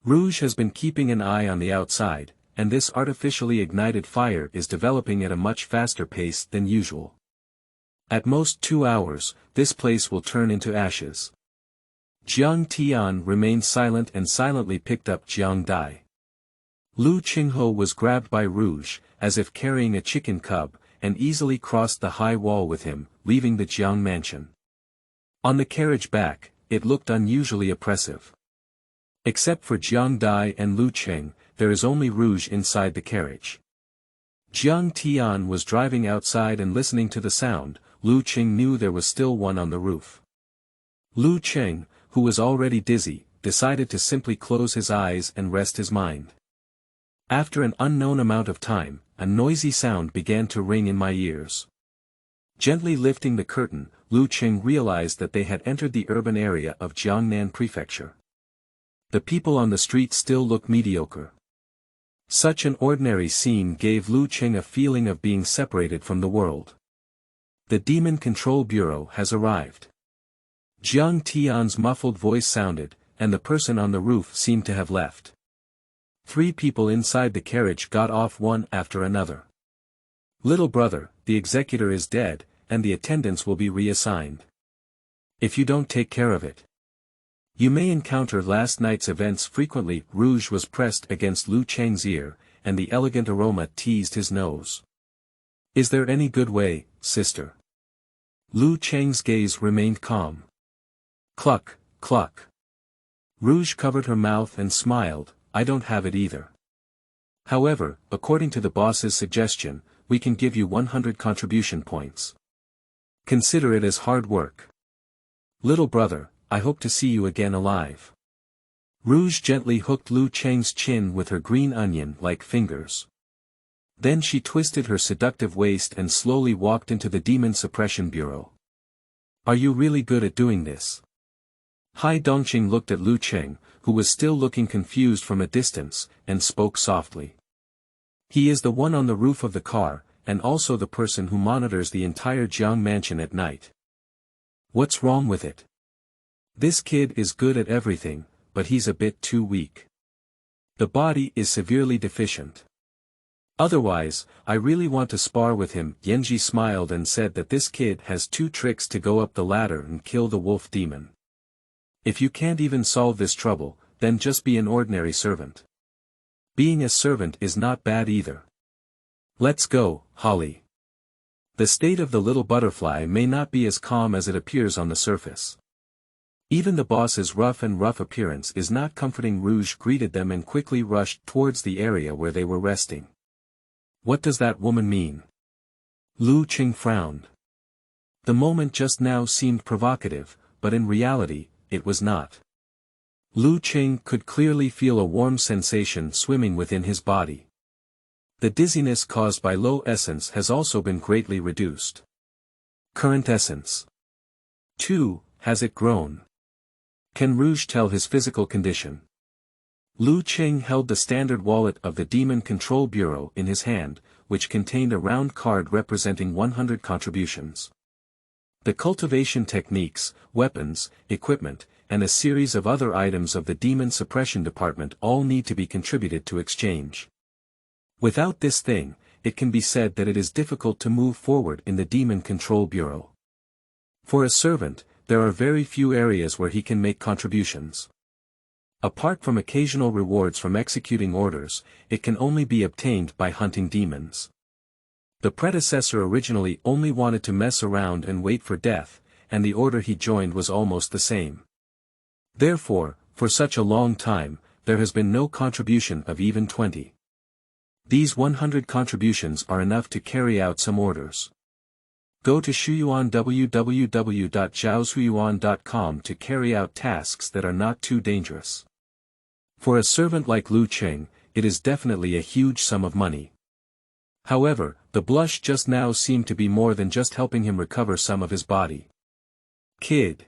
Rouge has been keeping an eye on the outside, and this artificially ignited fire is developing at a much faster pace than usual. At most 2 hours, this place will turn into ashes. Jiang Tian remained silent and silently picked up Jiang Dai. Lu Qingho was grabbed by Rouge, as if carrying a chicken cub, and easily crossed the high wall with him, leaving the Jiang mansion. On the carriage back, it looked unusually oppressive. Except for Jiang Dai and Lu Cheng, there is only Rouge inside the carriage. Jiang Tian was driving outside and listening to the sound. Lu Cheng knew there was still one on the roof. Lu Cheng, who was already dizzy, decided to simply close his eyes and rest his mind. After an unknown amount of time, a noisy sound began to ring in my ears. Gently lifting the curtain, Lu Cheng realized that they had entered the urban area of Jiangnan Prefecture. The people on the street still look mediocre. Such an ordinary scene gave Lu Cheng a feeling of being separated from the world. The Demon Control Bureau has arrived. Jiang Tian's muffled voice sounded, and the person on the roof seemed to have left. 3 people inside the carriage got off one after another. Little brother, the executor is dead, and the attendants will be reassigned. If you don't take care of it, you may encounter last night's events frequently. Rouge was pressed against Lu Cheng's ear, and the elegant aroma teased his nose. Is there any good way, sister? Lu Cheng's gaze remained calm. Cluck, cluck. Rouge covered her mouth and smiled. I don't have it either. However, according to the boss's suggestion, we can give you 100 contribution points. Consider it as hard work. Little brother, I hope to see you again alive. Rouge gently hooked Lu Cheng's chin with her green onion-like fingers. Then she twisted her seductive waist and slowly walked into the Demon Suppression Bureau. Are you really good at doing this? Hai Dongqing looked at Lu Cheng, who was still looking confused from a distance, and spoke softly. He is the one on the roof of the car, and also the person who monitors the entire Jiang mansion at night. What's wrong with it? This kid is good at everything, but he's a bit too weak. The body is severely deficient. Otherwise, I really want to spar with him. Yenji smiled and said that this kid has 2 tricks to go up the ladder and kill the wolf demon. If you can't even solve this trouble, then just be an ordinary servant. Being a servant is not bad either. Let's go, Holly. The state of the little butterfly may not be as calm as it appears on the surface. Even the boss's rough appearance is not comforting. Rouge greeted them and quickly rushed towards the area where they were resting. What does that woman mean? Lu Qing frowned. The moment just now seemed provocative, but in reality, it was not. Lu Qing could clearly feel a warm sensation swimming within his body. The dizziness caused by low essence has also been greatly reduced. Current essence. 2, has it grown? Can Rouge tell his physical condition? Lu Qing held the standard wallet of the Demon Control Bureau in his hand, which contained a round card representing 100 contributions. The cultivation techniques, weapons, equipment, and a series of other items of the Demon Suppression Department all need to be contributed to exchange. Without this thing, it can be said that it is difficult to move forward in the Demon Control Bureau. For a servant, there are very few areas where he can make contributions. Apart from occasional rewards from executing orders, it can only be obtained by hunting demons. The predecessor originally only wanted to mess around and wait for death, and the order he joined was almost the same. Therefore, for such a long time, there has been no contribution of even 20. These 100 contributions are enough to carry out some orders. Go to Shuyuan www.zhaoshuyuan.com to carry out tasks that are not too dangerous. For a servant like Lu Qing, it is definitely a huge sum of money. However, the blush just now seemed to be more than just helping him recover some of his body. Kid.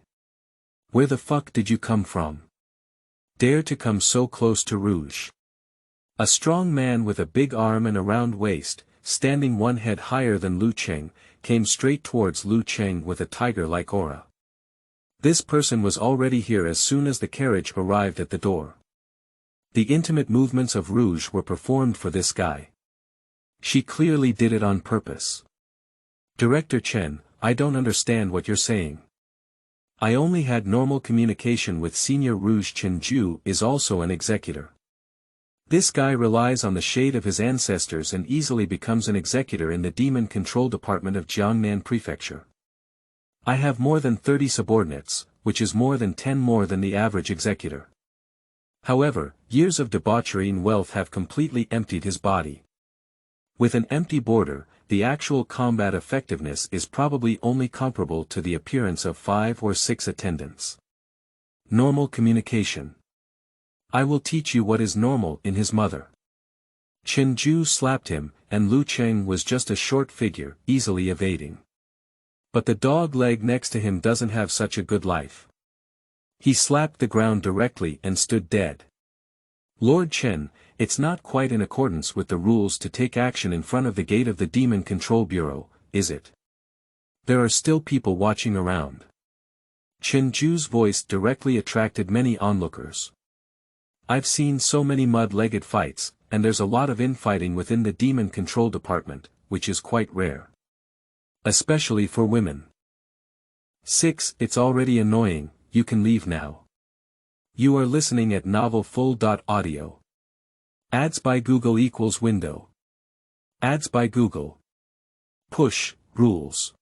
Where the fuck did you come from? Dare to come so close to Rouge. A strong man with a big arm and a round waist, standing one head higher than Lu Qing, came straight towards Lu Qing with a tiger-like aura. This person was already here as soon as the carriage arrived at the door. The intimate movements of Rouge were performed for this guy. She clearly did it on purpose. Director Chen, I don't understand what you're saying. I only had normal communication with Senior Rouge. Chenju is also an executor. This guy relies on the shade of his ancestors and easily becomes an executor in the Demon Control Department of Jiangnan Prefecture. I have more than 30 subordinates, which is more than 10 more than the average executor. However, years of debauchery and wealth have completely emptied his body. With an empty border, the actual combat effectiveness is probably only comparable to the appearance of 5 or 6 attendants. Normal communication. I will teach you what is normal in his mother. Chenju slapped him, and Lu Qing was just a short figure, easily evading. But the dog leg next to him doesn't have such a good life. He slapped the ground directly and stood dead. Lord Chen, it's not quite in accordance with the rules to take action in front of the gate of the Demon Control Bureau, is it? There are still people watching around. Chenju's voice directly attracted many onlookers. I've seen so many mud-legged fights, and there's a lot of infighting within the Demon Control Department, which is quite rare. Especially for women. 6. It's already annoying, you can leave now. You are listening at novelfull.audio. Ads by Google equals window. Ads by Google. Push, rules.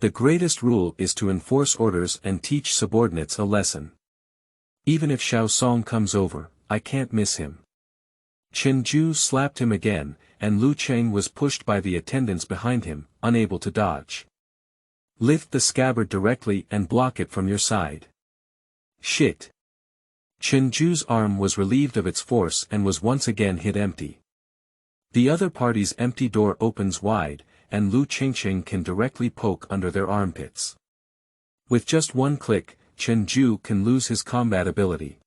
The greatest rule is to enforce orders and teach subordinates a lesson. Even if Xiao Song comes over, I can't miss him. Chenju slapped him again, and Lu Qing was pushed by the attendants behind him, unable to dodge. Lift the scabbard directly and block it from your side. Shit. Chenju's arm was relieved of its force and was once again hit empty. The other party's empty door opens wide, and Lu Qingqing can directly poke under their armpits. With just one click, Chenju can lose his combat ability.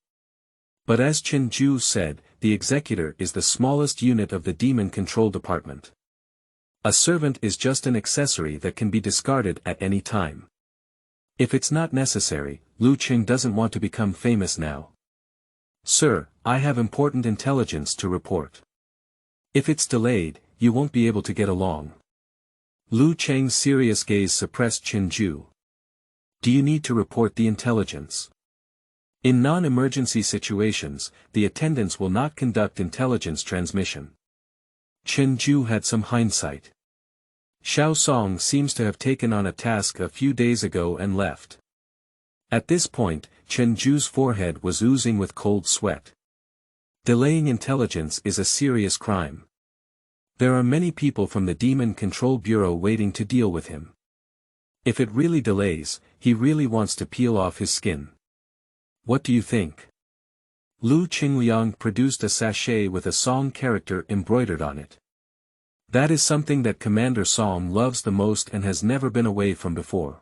But as Chenju said, the executor is the smallest unit of the Demon Control Department. A servant is just an accessory that can be discarded at any time. If it's not necessary, Lu Qing doesn't want to become famous now. Sir, I have important intelligence to report. If it's delayed, you won't be able to get along. Lu Cheng's serious gaze suppressed Chenju. Do you need to report the intelligence? In non-emergency situations, the attendants will not conduct intelligence transmission. Chenju had some hindsight. Xiao Song seems to have taken on a task a few days ago and left. At this point, Chenju's forehead was oozing with cold sweat. Delaying intelligence is a serious crime. There are many people from the Demon Control Bureau waiting to deal with him. If it really delays, he really wants to peel off his skin. What do you think? Lu Qingliang produced a sachet with a Song character embroidered on it. That is something that Commander Song loves the most and has never been away from before.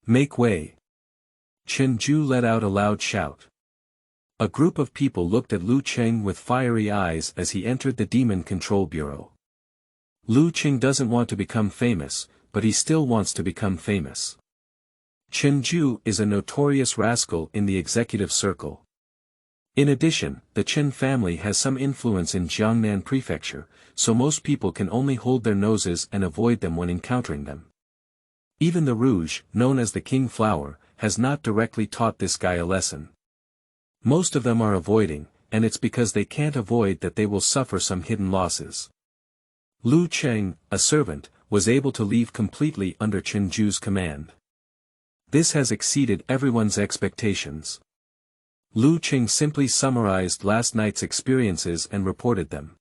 Make way. Chenju let out a loud shout. A group of people looked at Lu Cheng with fiery eyes as he entered the Demon Control Bureau. Lu Cheng doesn't want to become famous, but he still wants to become famous. Chenju is a notorious rascal in the executive circle. In addition, the Chen family has some influence in Jiangnan Prefecture, so most people can only hold their noses and avoid them when encountering them. Even the Rouge, known as the King Flower, has not directly taught this guy a lesson. Most of them are avoiding, and it's because they can't avoid that they will suffer some hidden losses. Lu Cheng, a servant, was able to leave completely under Chenju's command. This has exceeded everyone's expectations. Lu Cheng simply summarized last night's experiences and reported them.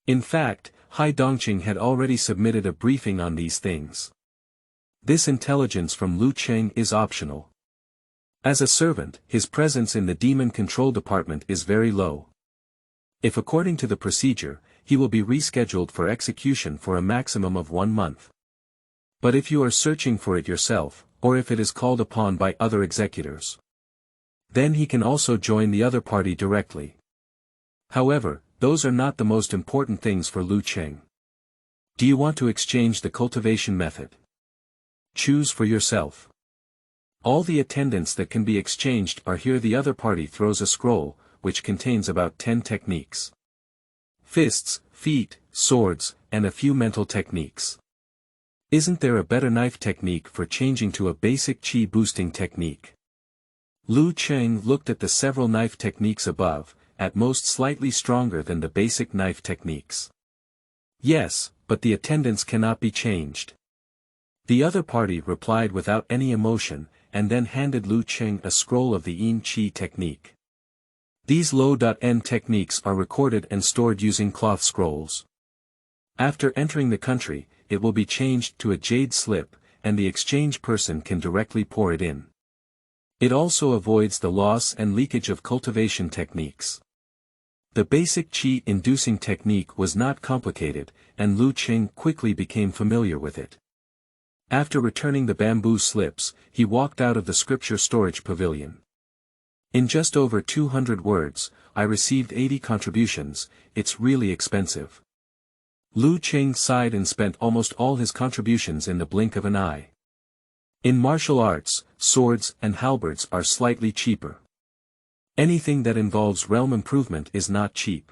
In fact, Hai Dongqing had already submitted a briefing on these things. This intelligence from Lu Cheng is optional. As a servant, his presence in the Demon Control Department is very low. If according to the procedure, he will be rescheduled for execution for a maximum of 1 month. But if you are searching for it yourself, or if it is called upon by other executors, then he can also join the other party directly. However, those are not the most important things for Lu Cheng. Do you want to exchange the cultivation method? Choose for yourself. All the attendants that can be exchanged are here. The other party throws a scroll, which contains about 10 techniques. Fists, feet, swords, and a few mental techniques. Isn't there a better knife technique for changing to a basic chi boosting technique? Lu Cheng looked at the several knife techniques above, at most slightly stronger than the basic knife techniques. Yes, but the attendants cannot be changed. The other party replied without any emotion, and then handed Lu Cheng a scroll of the Yin Qi technique. These low.n techniques are recorded and stored using cloth scrolls. After entering the country, it will be changed to a jade slip, and the exchange person can directly pour it in. It also avoids the loss and leakage of cultivation techniques. The basic qi-inducing technique was not complicated, and Lu Cheng quickly became familiar with it. After returning the bamboo slips, he walked out of the scripture storage pavilion. In just over 200 words, I received 80 contributions. It's really expensive. Lu Cheng sighed and spent almost all his contributions in the blink of an eye. In martial arts, swords and halberds are slightly cheaper. Anything that involves realm improvement is not cheap.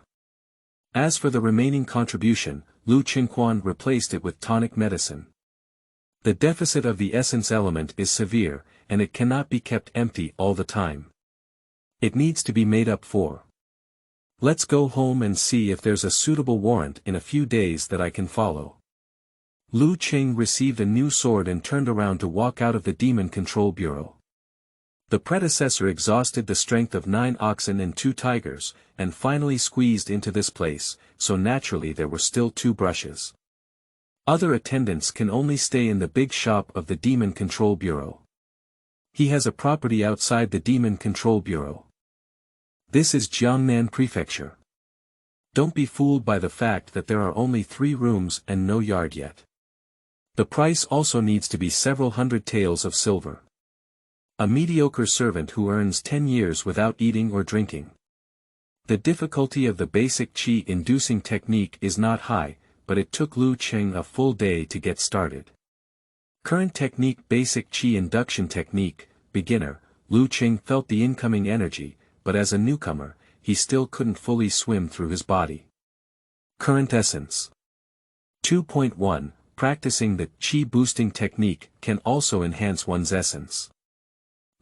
As for the remaining contribution, Lu Qingquan replaced it with tonic medicine. The deficit of the essence element is severe, and it cannot be kept empty all the time. It needs to be made up for. Let's go home and see if there's a suitable warrant in a few days that I can follow. Lu Cheng received a new sword and turned around to walk out of the Demon Control Bureau. The predecessor exhausted the strength of 9 oxen and 2 tigers, and finally squeezed into this place, so naturally there were still 2 brushes. Other attendants can only stay in the big shop of the Demon Control Bureau. He has a property outside the Demon Control Bureau. This is Jiangnan Prefecture. Don't be fooled by the fact that there are only 3 rooms and no yard yet. The price also needs to be several hundred taels of silver. A mediocre servant who earns 10 years without eating or drinking. The difficulty of the basic qi-inducing technique is not high, but it took Lu Cheng a full day to get started. Current technique basic qi induction technique, beginner, Lu Cheng felt the incoming energy, but as a newcomer, he still couldn't fully swim through his body. Current essence. 2.1 Practicing the qi boosting technique can also enhance one's essence.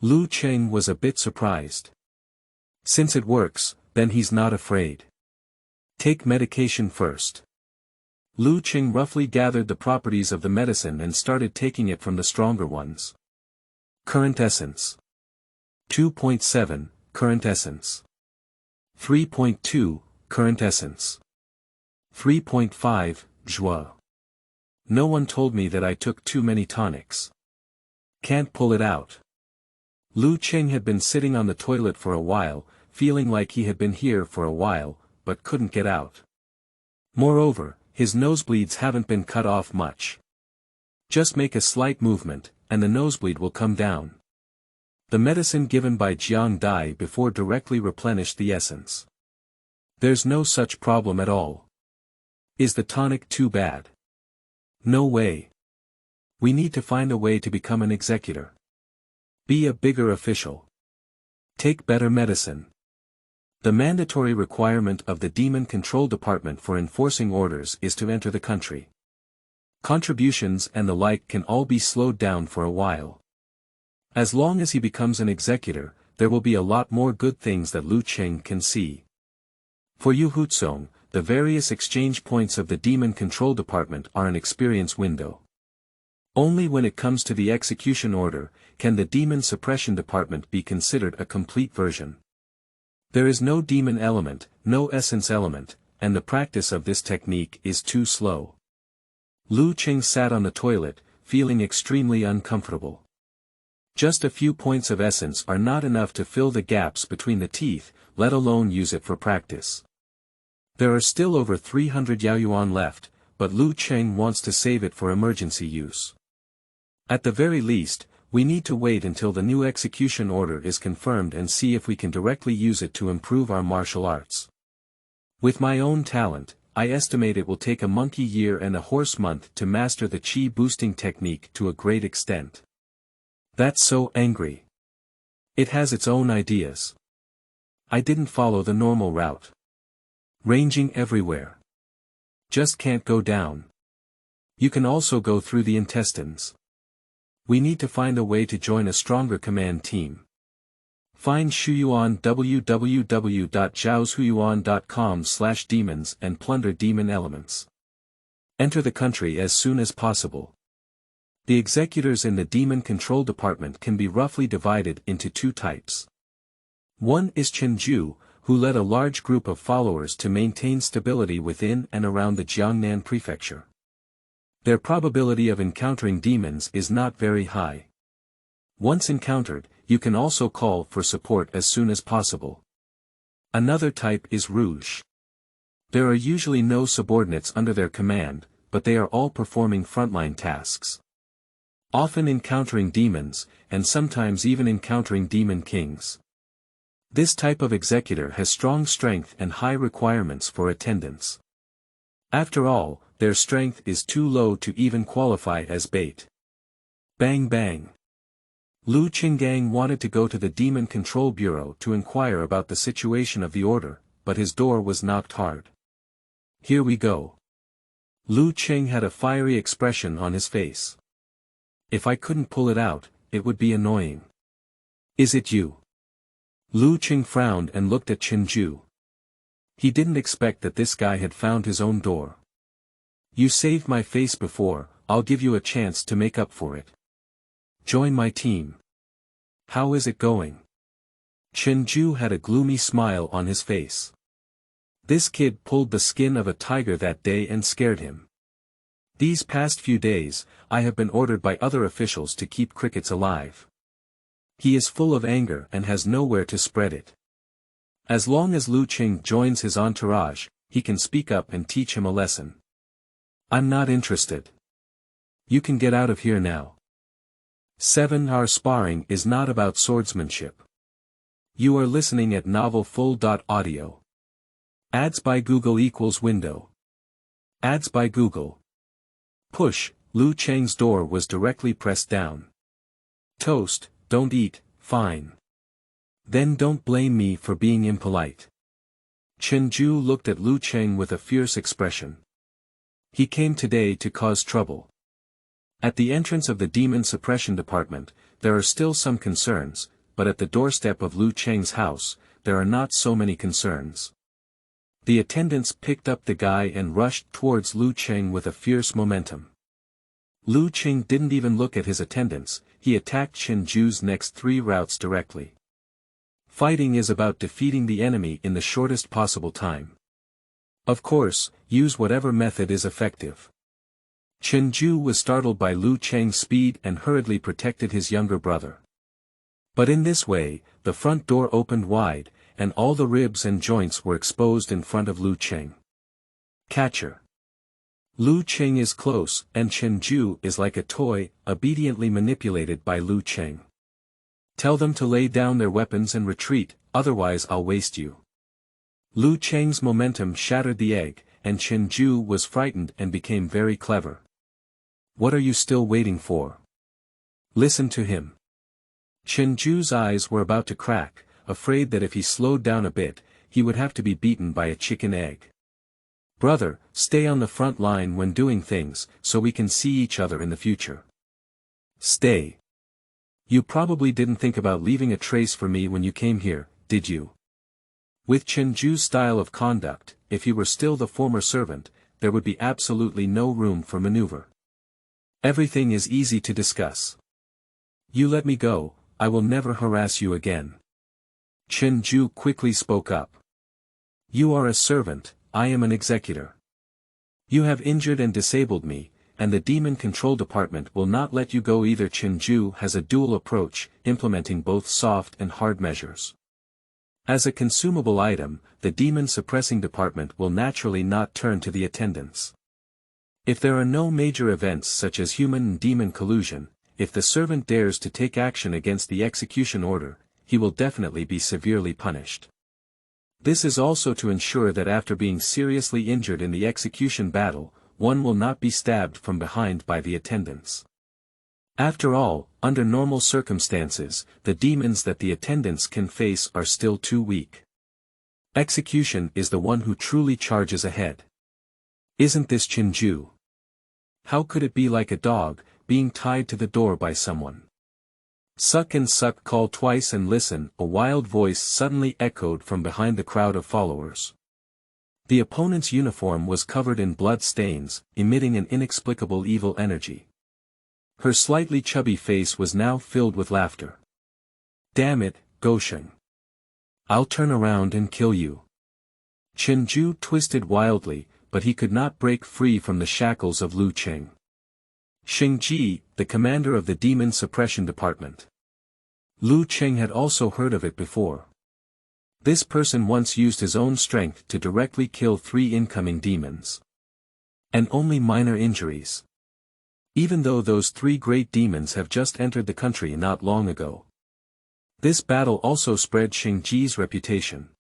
Lu Cheng was a bit surprised. Since it works, then he's not afraid. Take medication first. Lu Cheng roughly gathered the properties of the medicine and started taking it from the stronger ones. Current essence. 2.7 Current essence. 3.2 Current essence. 3.5 Joie. No one told me that I took too many tonics. Can't pull it out. Lu Cheng had been sitting on the toilet for a while, feeling like he had been here for a while, but couldn't get out. Moreover, his nosebleeds haven't been cut off much. Just make a slight movement, and the nosebleed will come down. The medicine given by Jiang Dai before directly replenished the essence. There's no such problem at all. Is the tonic too bad? No way. We need to find a way to become an executor. Be a bigger official. Take better medicine. The mandatory requirement of the Demon Control Department for enforcing orders is to enter the country. Contributions and the like can all be slowed down for a while. As long as he becomes an executor, there will be a lot more good things that Lu Cheng can see. For Yu Hutsong, the various exchange points of the Demon Control Department are an experience window. Only when it comes to the execution order, can the Demon Suppression Department be considered a complete version. There is no demon element, no essence element, and the practice of this technique is too slow. Lu Cheng sat on the toilet, feeling extremely uncomfortable. Just a few points of essence are not enough to fill the gaps between the teeth, let alone use it for practice. There are still over 300 Yaoyuan left, but Lu Cheng wants to save it for emergency use. At the very least, we need to wait until the new execution order is confirmed and see if we can directly use it to improve our martial arts. With my own talent, I estimate it will take a monkey year and a horse month to master the qi boosting technique to a great extent. That's so angry. It has its own ideas. I didn't follow the normal route. Ranging everywhere. Just can't go down. You can also go through the intestines. We need to find a way to join a stronger command team. Find Shuyuan www.zhaoshuyuan.com/demons and plunder demon elements. Enter the country as soon as possible. The executors in the Demon Control Department can be roughly divided into two types. One is Chenju, who led a large group of followers to maintain stability within and around the Jiangnan prefecture. Their probability of encountering demons is not very high. Once encountered, you can also call for support as soon as possible. Another type is Rouge. There are usually no subordinates under their command, but they are all performing frontline tasks. Often encountering demons, and sometimes even encountering demon kings. This type of executor has strong strength and high requirements for attendance. After all, their strength is too low to even qualify as bait. Bang bang. Lu Qinggang wanted to go to the Demon Control Bureau to inquire about the situation of the order, but his door was knocked hard. Here we go. Lu Qing had a fiery expression on his face. If I couldn't pull it out, it would be annoying. Is it you? Lu Qing frowned and looked at Chenju. He didn't expect that this guy had found his own door. You saved my face before, I'll give you a chance to make up for it. Join my team. How is it going? Chenju had a gloomy smile on his face. This kid pulled the skin of a tiger that day and scared him. These past few days, I have been ordered by other officials to keep crickets alive. He is full of anger and has nowhere to spread it. As long as Lu Qing joins his entourage, he can speak up and teach him a lesson. I'm not interested. You can get out of here now. 7. Our sparring is not about swordsmanship. You are listening at novelfull.audio. Ads by Google equals window. Ads by Google. Push, Lu Cheng's door was directly pressed down. Toast, don't eat, fine. Then don't blame me for being impolite. Chen Ju looked at Lu Cheng with a fierce expression. He came today to cause trouble. At the entrance of the Demon Suppression Department, there are still some concerns, but at the doorstep of Lu Cheng's house, there are not so many concerns. The attendants picked up the guy and rushed towards Lu Cheng with a fierce momentum. Lu Cheng didn't even look at his attendants, he attacked Chen Ju's next 3 routes directly. Fighting is about defeating the enemy in the shortest possible time. Of course, use whatever method is effective. Chen Ju was startled by Lu Cheng's speed and hurriedly protected his younger brother. But in this way, the front door opened wide, and all the ribs and joints were exposed in front of Lu Cheng. Catcher. Lu Cheng is close, and Chen Ju is like a toy, obediently manipulated by Lu Cheng. Tell them to lay down their weapons and retreat, otherwise I'll waste you. Lu Cheng's momentum shattered the egg, and Chen Ju was frightened and became very clever. What are you still waiting for? Listen to him. Chen Ju's eyes were about to crack, afraid that if he slowed down a bit, he would have to be beaten by a chicken egg. Brother, stay on the front line when doing things, so we can see each other in the future. Stay. You probably didn't think about leaving a trace for me when you came here, did you? With Chen Ju's style of conduct, if he were still the former servant, there would be absolutely no room for maneuver. Everything is easy to discuss. You let me go, I will never harass you again. Chen Ju quickly spoke up. You are a servant, I am an executor. You have injured and disabled me, and the Demon Control Department will not let you go either. Chen Ju has a dual approach, implementing both soft and hard measures. As a consumable item, the Demon Suppressing Department will naturally not turn to the attendants. If there are no major events such as human and demon collusion, if the servant dares to take action against the execution order, he will definitely be severely punished. This is also to ensure that after being seriously injured in the execution battle, one will not be stabbed from behind by the attendants. After all, under normal circumstances, the demons that the attendants can face are still too weak. Execution is the one who truly charges ahead. Isn't this Chen Ju? How could it be like a dog, being tied to the door by someone? Suck and suck, call twice and listen, a wild voice suddenly echoed from behind the crowd of followers. The opponent's uniform was covered in blood stains, emitting an inexplicable evil energy. Her slightly chubby face was now filled with laughter. Damn it, Gosheng. I'll turn around and kill you. Chen Ju twisted wildly, but he could not break free from the shackles of Lu Cheng. Xing Ji, the commander of the Demon Suppression Department. Lu Cheng had also heard of it before. This person once used his own strength to directly kill 3 incoming demons. And only minor injuries. Even though those 3 great demons have just entered the country not long ago. This battle also spread Xing Ji's reputation.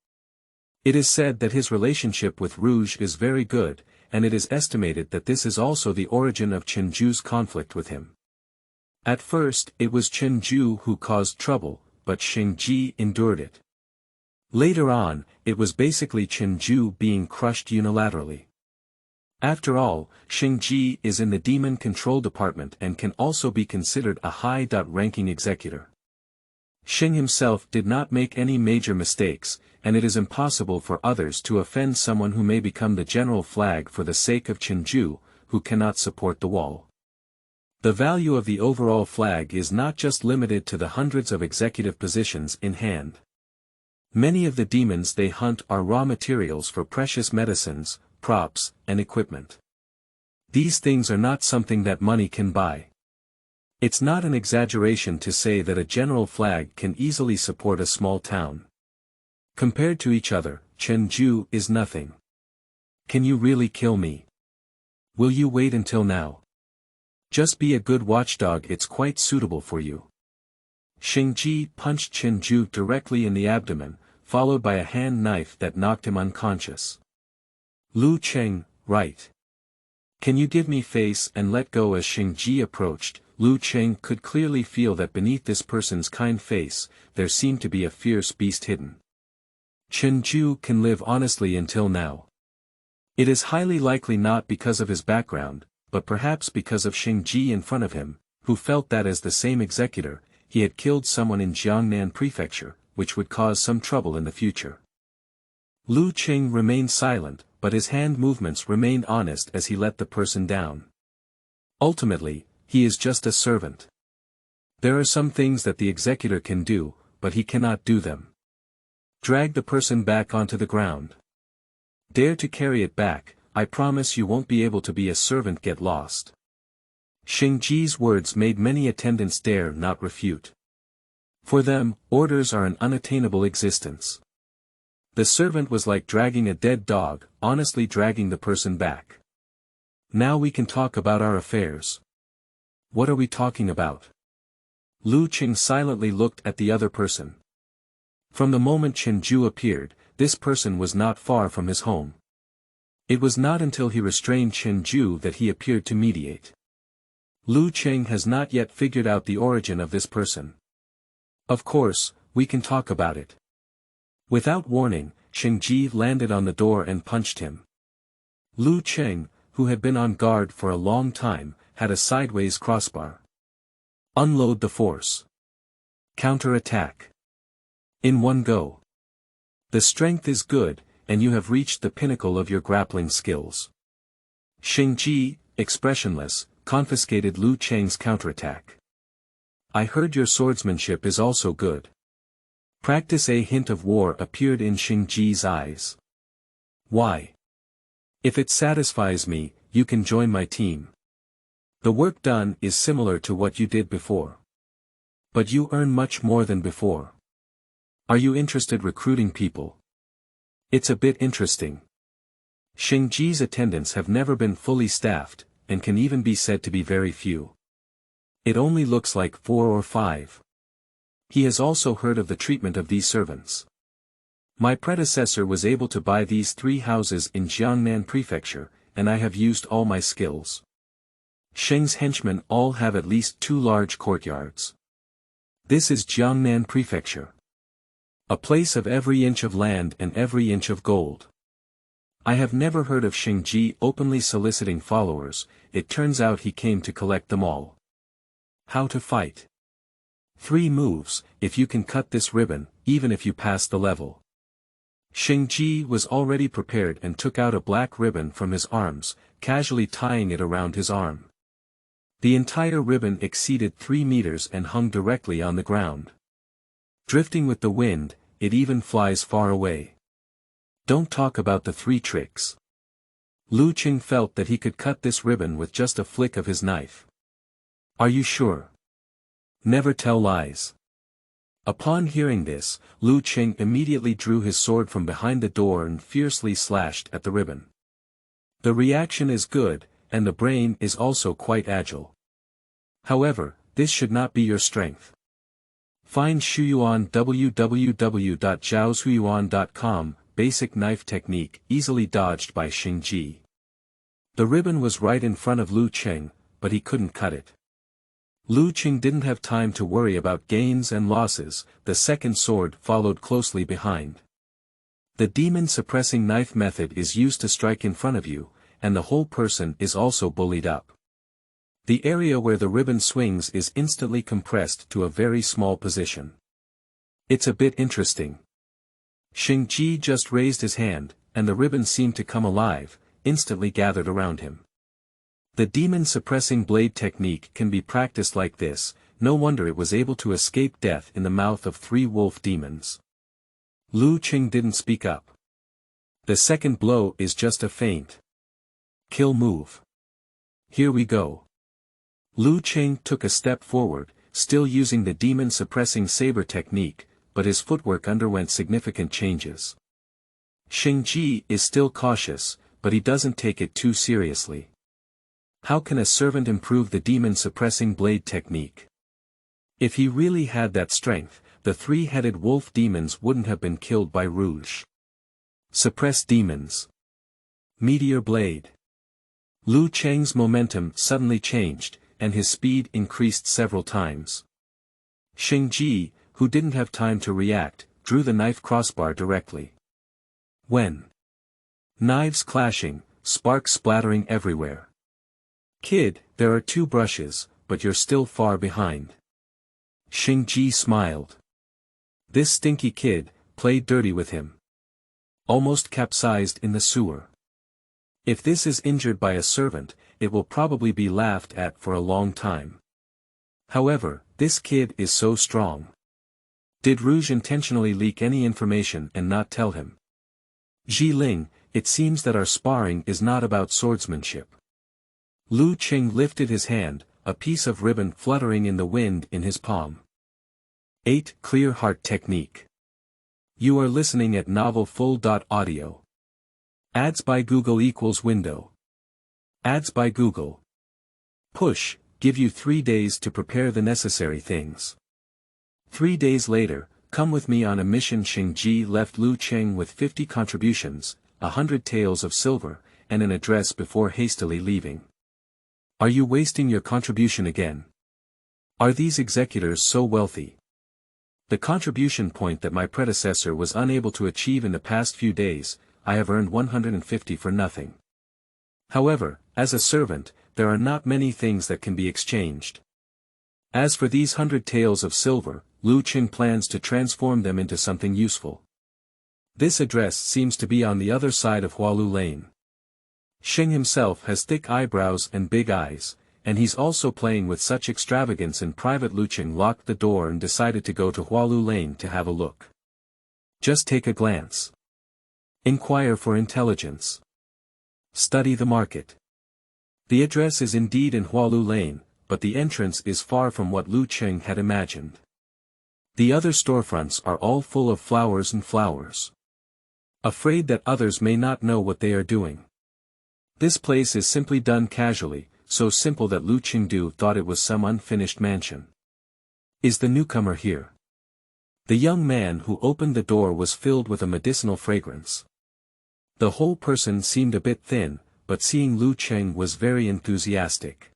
It is said that his relationship with Rouge is very good, and it is estimated that this is also the origin of Chen Ju's conflict with him. At first, it was Chen Ju who caused trouble, but Xing Ji endured it. Later on, it was basically Chen Ju being crushed unilaterally. After all, Xing Ji is in the Demon Control Department and can also be considered a high-ranking executor. Xing himself did not make any major mistakes, and it is impossible for others to offend someone who may become the general flag for the sake of Chen Ju, who cannot support the wall. The value of the overall flag is not just limited to the hundreds of executive positions in hand. Many of the demons they hunt are raw materials for precious medicines, props, and equipment. These things are not something that money can buy. It's not an exaggeration to say that a general flag can easily support a small town. Compared to each other, Chen Ju is nothing. Can you really kill me? Will you wait until now? Just be a good watchdog, it's quite suitable for you. Xing Ji punched Chen Ju directly in the abdomen, followed by a hand knife that knocked him unconscious. Lu Cheng, right. Can you give me face and let go? As Xing Ji approached, Lu Cheng could clearly feel that beneath this person's kind face, there seemed to be a fierce beast hidden. Chen Ju can live honestly until now. It is highly likely not because of his background, but perhaps because of Xing Ji in front of him, who felt that as the same executor, he had killed someone in Jiangnan Prefecture, which would cause some trouble in the future. Lu Qing remained silent, but his hand movements remained honest as he let the person down. Ultimately, he is just a servant. There are some things that the executor can do, but he cannot do them. Drag the person back onto the ground. Dare to carry it back, I promise you won't be able to be a servant get lost. Xing Ji's words made many attendants dare not refute. For them, orders are an unattainable existence. The servant was like dragging a dead dog, honestly dragging the person back. Now we can talk about our affairs. What are we talking about? Lu Qing silently looked at the other person. From the moment Chen Ju appeared, this person was not far from his home. It was not until he restrained Chen Ju that he appeared to mediate. Lu Qing has not yet figured out the origin of this person. Of course, we can talk about it. Without warning, Xing Ji landed on the door and punched him. Lu Qing, who had been on guard for a long time, had a sideways crossbar. Unload the force. Counter-attack. In one go. The strength is good, and you have reached the pinnacle of your grappling skills. Xing Ji, expressionless, confiscated Lu Qing's counterattack. I heard your swordsmanship is also good. Practice. A hint of war appeared in Xing Ji's eyes. Why? If it satisfies me, you can join my team. The work done is similar to what you did before. But you earn much more than before. Are you interested recruiting people? It's a bit interesting. Xing Ji's attendants have never been fully staffed, and can even be said to be very few. It only looks like 4 or 5. He has also heard of the treatment of these servants. My predecessor was able to buy these 3 houses in Jiangnan Prefecture, and I have used all my skills. Sheng's henchmen all have at least 2 large courtyards. This is Jiangnan Prefecture. A place of every inch of land and every inch of gold. I have never heard of Xing Ji openly soliciting followers. It turns out he came to collect them all. How to fight. 3 moves, if you can cut this ribbon, even if you pass the level. Xing Ji was already prepared and took out a black ribbon from his arms, casually tying it around his arm. The entire ribbon exceeded 3 meters and hung directly on the ground. Drifting with the wind, it even flies far away. Don't talk about the 3 tricks. Lu Qing felt that he could cut this ribbon with just a flick of his knife. Are you sure? Never tell lies. Upon hearing this, Lu Qing immediately drew his sword from behind the door and fiercely slashed at the ribbon. The reaction is good, and the brain is also quite agile. However, this should not be your strength. Find Shuyuan www.zhaoshuyuan.com, basic knife technique easily dodged by Xing Ji. The ribbon was right in front of Lu Qing, but he couldn't cut it. Lu Qing didn't have time to worry about gains and losses. The second sword followed closely behind. The demon-suppressing knife method is used to strike in front of you, and the whole person is also bullied up. The area where the ribbon swings is instantly compressed to a very small position. It's a bit interesting. Xing Ji just raised his hand, and the ribbon seemed to come alive, instantly gathered around him. The demon-suppressing blade technique can be practiced like this. No wonder it was able to escape death in the mouth of 3 wolf demons. Lu Qing didn't speak up. The second blow is just a feint. Kill move. Here we go. Lu Qing took a step forward, still using the demon-suppressing saber technique, but his footwork underwent significant changes. Xing Ji is still cautious, but he doesn't take it too seriously. How can a servant improve the demon-suppressing blade technique? If he really had that strength, the 3-headed wolf demons wouldn't have been killed by Rouge. Suppress demons. Meteor blade. Lu Qing's momentum suddenly changed, and his speed increased several times. Xing Ji, who didn't have time to react, drew the knife crossbar directly. When? Knives clashing, sparks splattering everywhere. Kid, there are 2 brushes, but you're still far behind. Xingji smiled. This stinky kid, played dirty with him. Almost capsized in the sewer. If this is injured by a servant, it will probably be laughed at for a long time. However, this kid is so strong. Did Rouge intentionally leak any information and not tell him? Ji Ling, it seems that our sparring is not about swordsmanship. Lu Qing lifted his hand, a piece of ribbon fluttering in the wind in his palm. 8. Clear Heart Technique. You are listening at novelfull.audio. Ads by Google equals window. Ads by Google. Push, give you 3 days to prepare the necessary things. 3 days later, come with me on a mission. Xingji left Lu Qing with 50 contributions, 100 taels of silver, and an address before hastily leaving. Are you wasting your contribution again? Are these executors so wealthy? The contribution point that my predecessor was unable to achieve in the past few days, I have earned 150 for nothing. However, as a servant, there are not many things that can be exchanged. As for these 100 taels of silver, Lu Qing plans to transform them into something useful. This address seems to be on the other side of Hualu Lane. Xing himself has thick eyebrows and big eyes, and he's also playing with such extravagance in private. Lu Qing locked the door and decided to go to Hualu Lane to have a look. Just take a glance. Inquire for intelligence. Study the market. The address is indeed in Hualu Lane, but the entrance is far from what Lu Qing had imagined. The other storefronts are all full of flowers and flowers. Afraid that others may not know what they are doing. This place is simply done casually, so simple that Lu Qingdu thought it was some unfinished mansion. Is the newcomer here? The young man who opened the door was filled with a medicinal fragrance. The whole person seemed a bit thin, but seeing Lu Qing was very enthusiastic.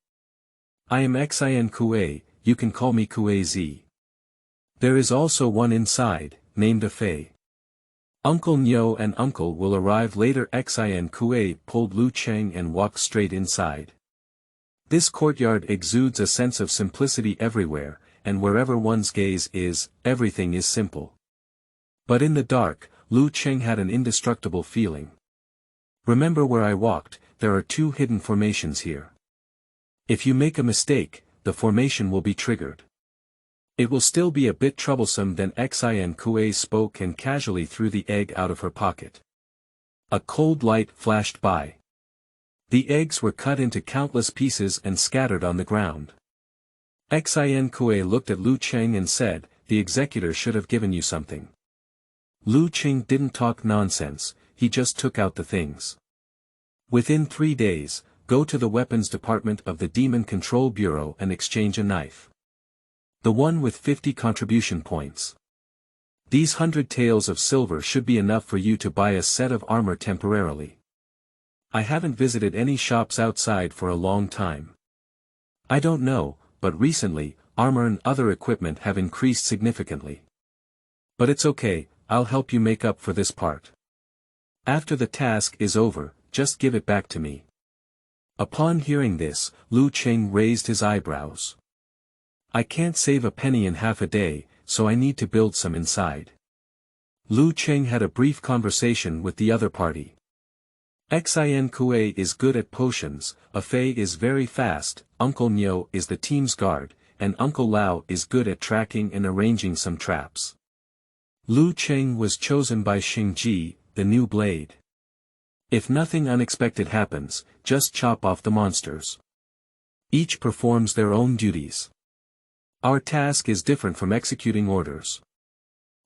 I am Xin Kuei, you can call me Kuei Z. There is also one inside, named Afei. Uncle Nyo and Uncle will arrive later. Xin Kuei pulled Lu Qing and walked straight inside. This courtyard exudes a sense of simplicity everywhere, and wherever one's gaze is, everything is simple. But in the dark, Lu Qing had an indestructible feeling. Remember where I walked, there are 2 hidden formations here. If you make a mistake, the formation will be triggered. It will still be a bit troublesome. Then Xin Kuei spoke and casually threw the egg out of her pocket. A cold light flashed by. The eggs were cut into countless pieces and scattered on the ground. Xin Kuei looked at Lu Qing and said, the executor should have given you something. Lu Qing didn't talk nonsense, he just took out the things. Within 3 days, go to the weapons department of the Demon Control Bureau and exchange a knife. The one with 50 contribution points. These 100 taels of silver should be enough for you to buy a set of armor temporarily. I haven't visited any shops outside for a long time. I don't know, but recently, armor and other equipment have increased significantly. But it's okay, I'll help you make up for this part. After the task is over, just give it back to me. Upon hearing this, Lu Qing raised his eyebrows. I can't save a penny in half a day, so I need to build some inside. Lu Qing had a brief conversation with the other party. Xin Kuei is good at potions, Afei is very fast, Uncle Nyo is the team's guard, and Uncle Lao is good at tracking and arranging some traps. Lu Qing was chosen by Xingji, the new blade. If nothing unexpected happens, just chop off the monsters. Each performs their own duties. Our task is different from executing orders.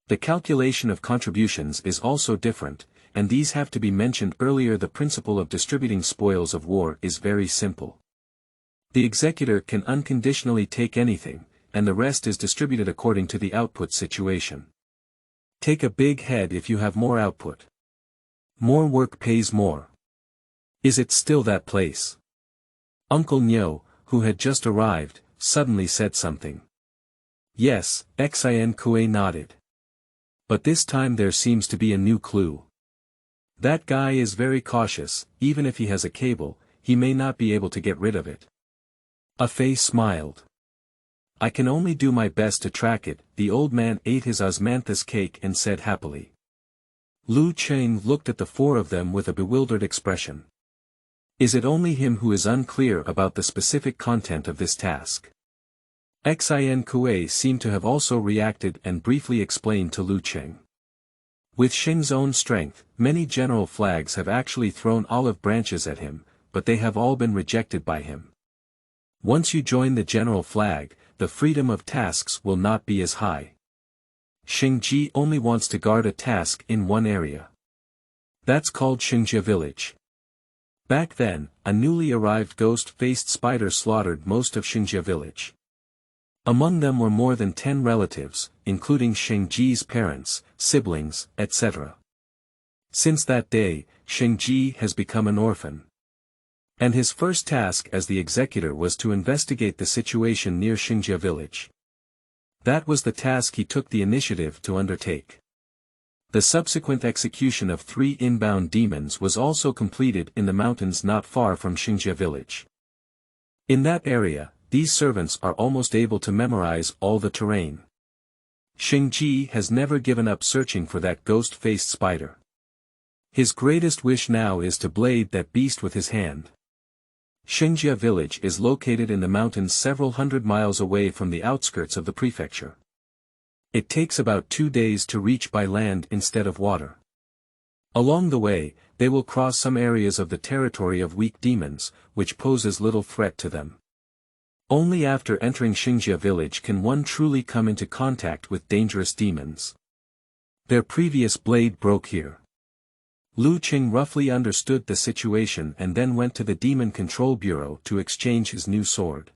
The calculation of contributions is also different, and these have to be mentioned earlier. The principle of distributing spoils of war is very simple. The executor can unconditionally take anything, and the rest is distributed according to the output situation. Take a big head if you have more output. More work pays more. Is it still that place? Uncle Nyo, who had just arrived, suddenly said something. Yes, Xin Kuei nodded. But this time there seems to be a new clue. That guy is very cautious, even if he has a cable, he may not be able to get rid of it. A Fei smiled. I can only do my best to track it. The old man ate his osmanthus cake and said happily. Lu Cheng looked at the four of them with a bewildered expression. Is it only him who is unclear about the specific content of this task? Xin Kuei seemed to have also reacted and briefly explained to Lu Cheng. With Xing's own strength, many general flags have actually thrown olive branches at him, but they have all been rejected by him. Once you join the general flag, the freedom of tasks will not be as high. Xingji only wants to guard a task in one area. That's called Xingjia Village. Back then, a newly arrived ghost-faced spider slaughtered most of Xingjia Village. Among them were more than 10 relatives, including Xingji's parents, siblings, etc. Since that day, Xingji has become an orphan. And his first task as the executor was to investigate the situation near Xingjia Village. That was the task he took the initiative to undertake. The subsequent execution of 3 inbound demons was also completed in the mountains not far from Xingjia Village. In that area, these servants are almost able to memorize all the terrain. Xingji has never given up searching for that ghost-faced spider. His greatest wish now is to blade that beast with his hand. Xingjia Village is located in the mountains several hundred miles away from the outskirts of the prefecture. It takes about 2 days to reach by land instead of water. Along the way, they will cross some areas of the territory of weak demons, which poses little threat to them. Only after entering Xingjia Village can one truly come into contact with dangerous demons. Their previous blade broke here. Lu Qing roughly understood the situation and then went to the Demon Control Bureau to exchange his new sword.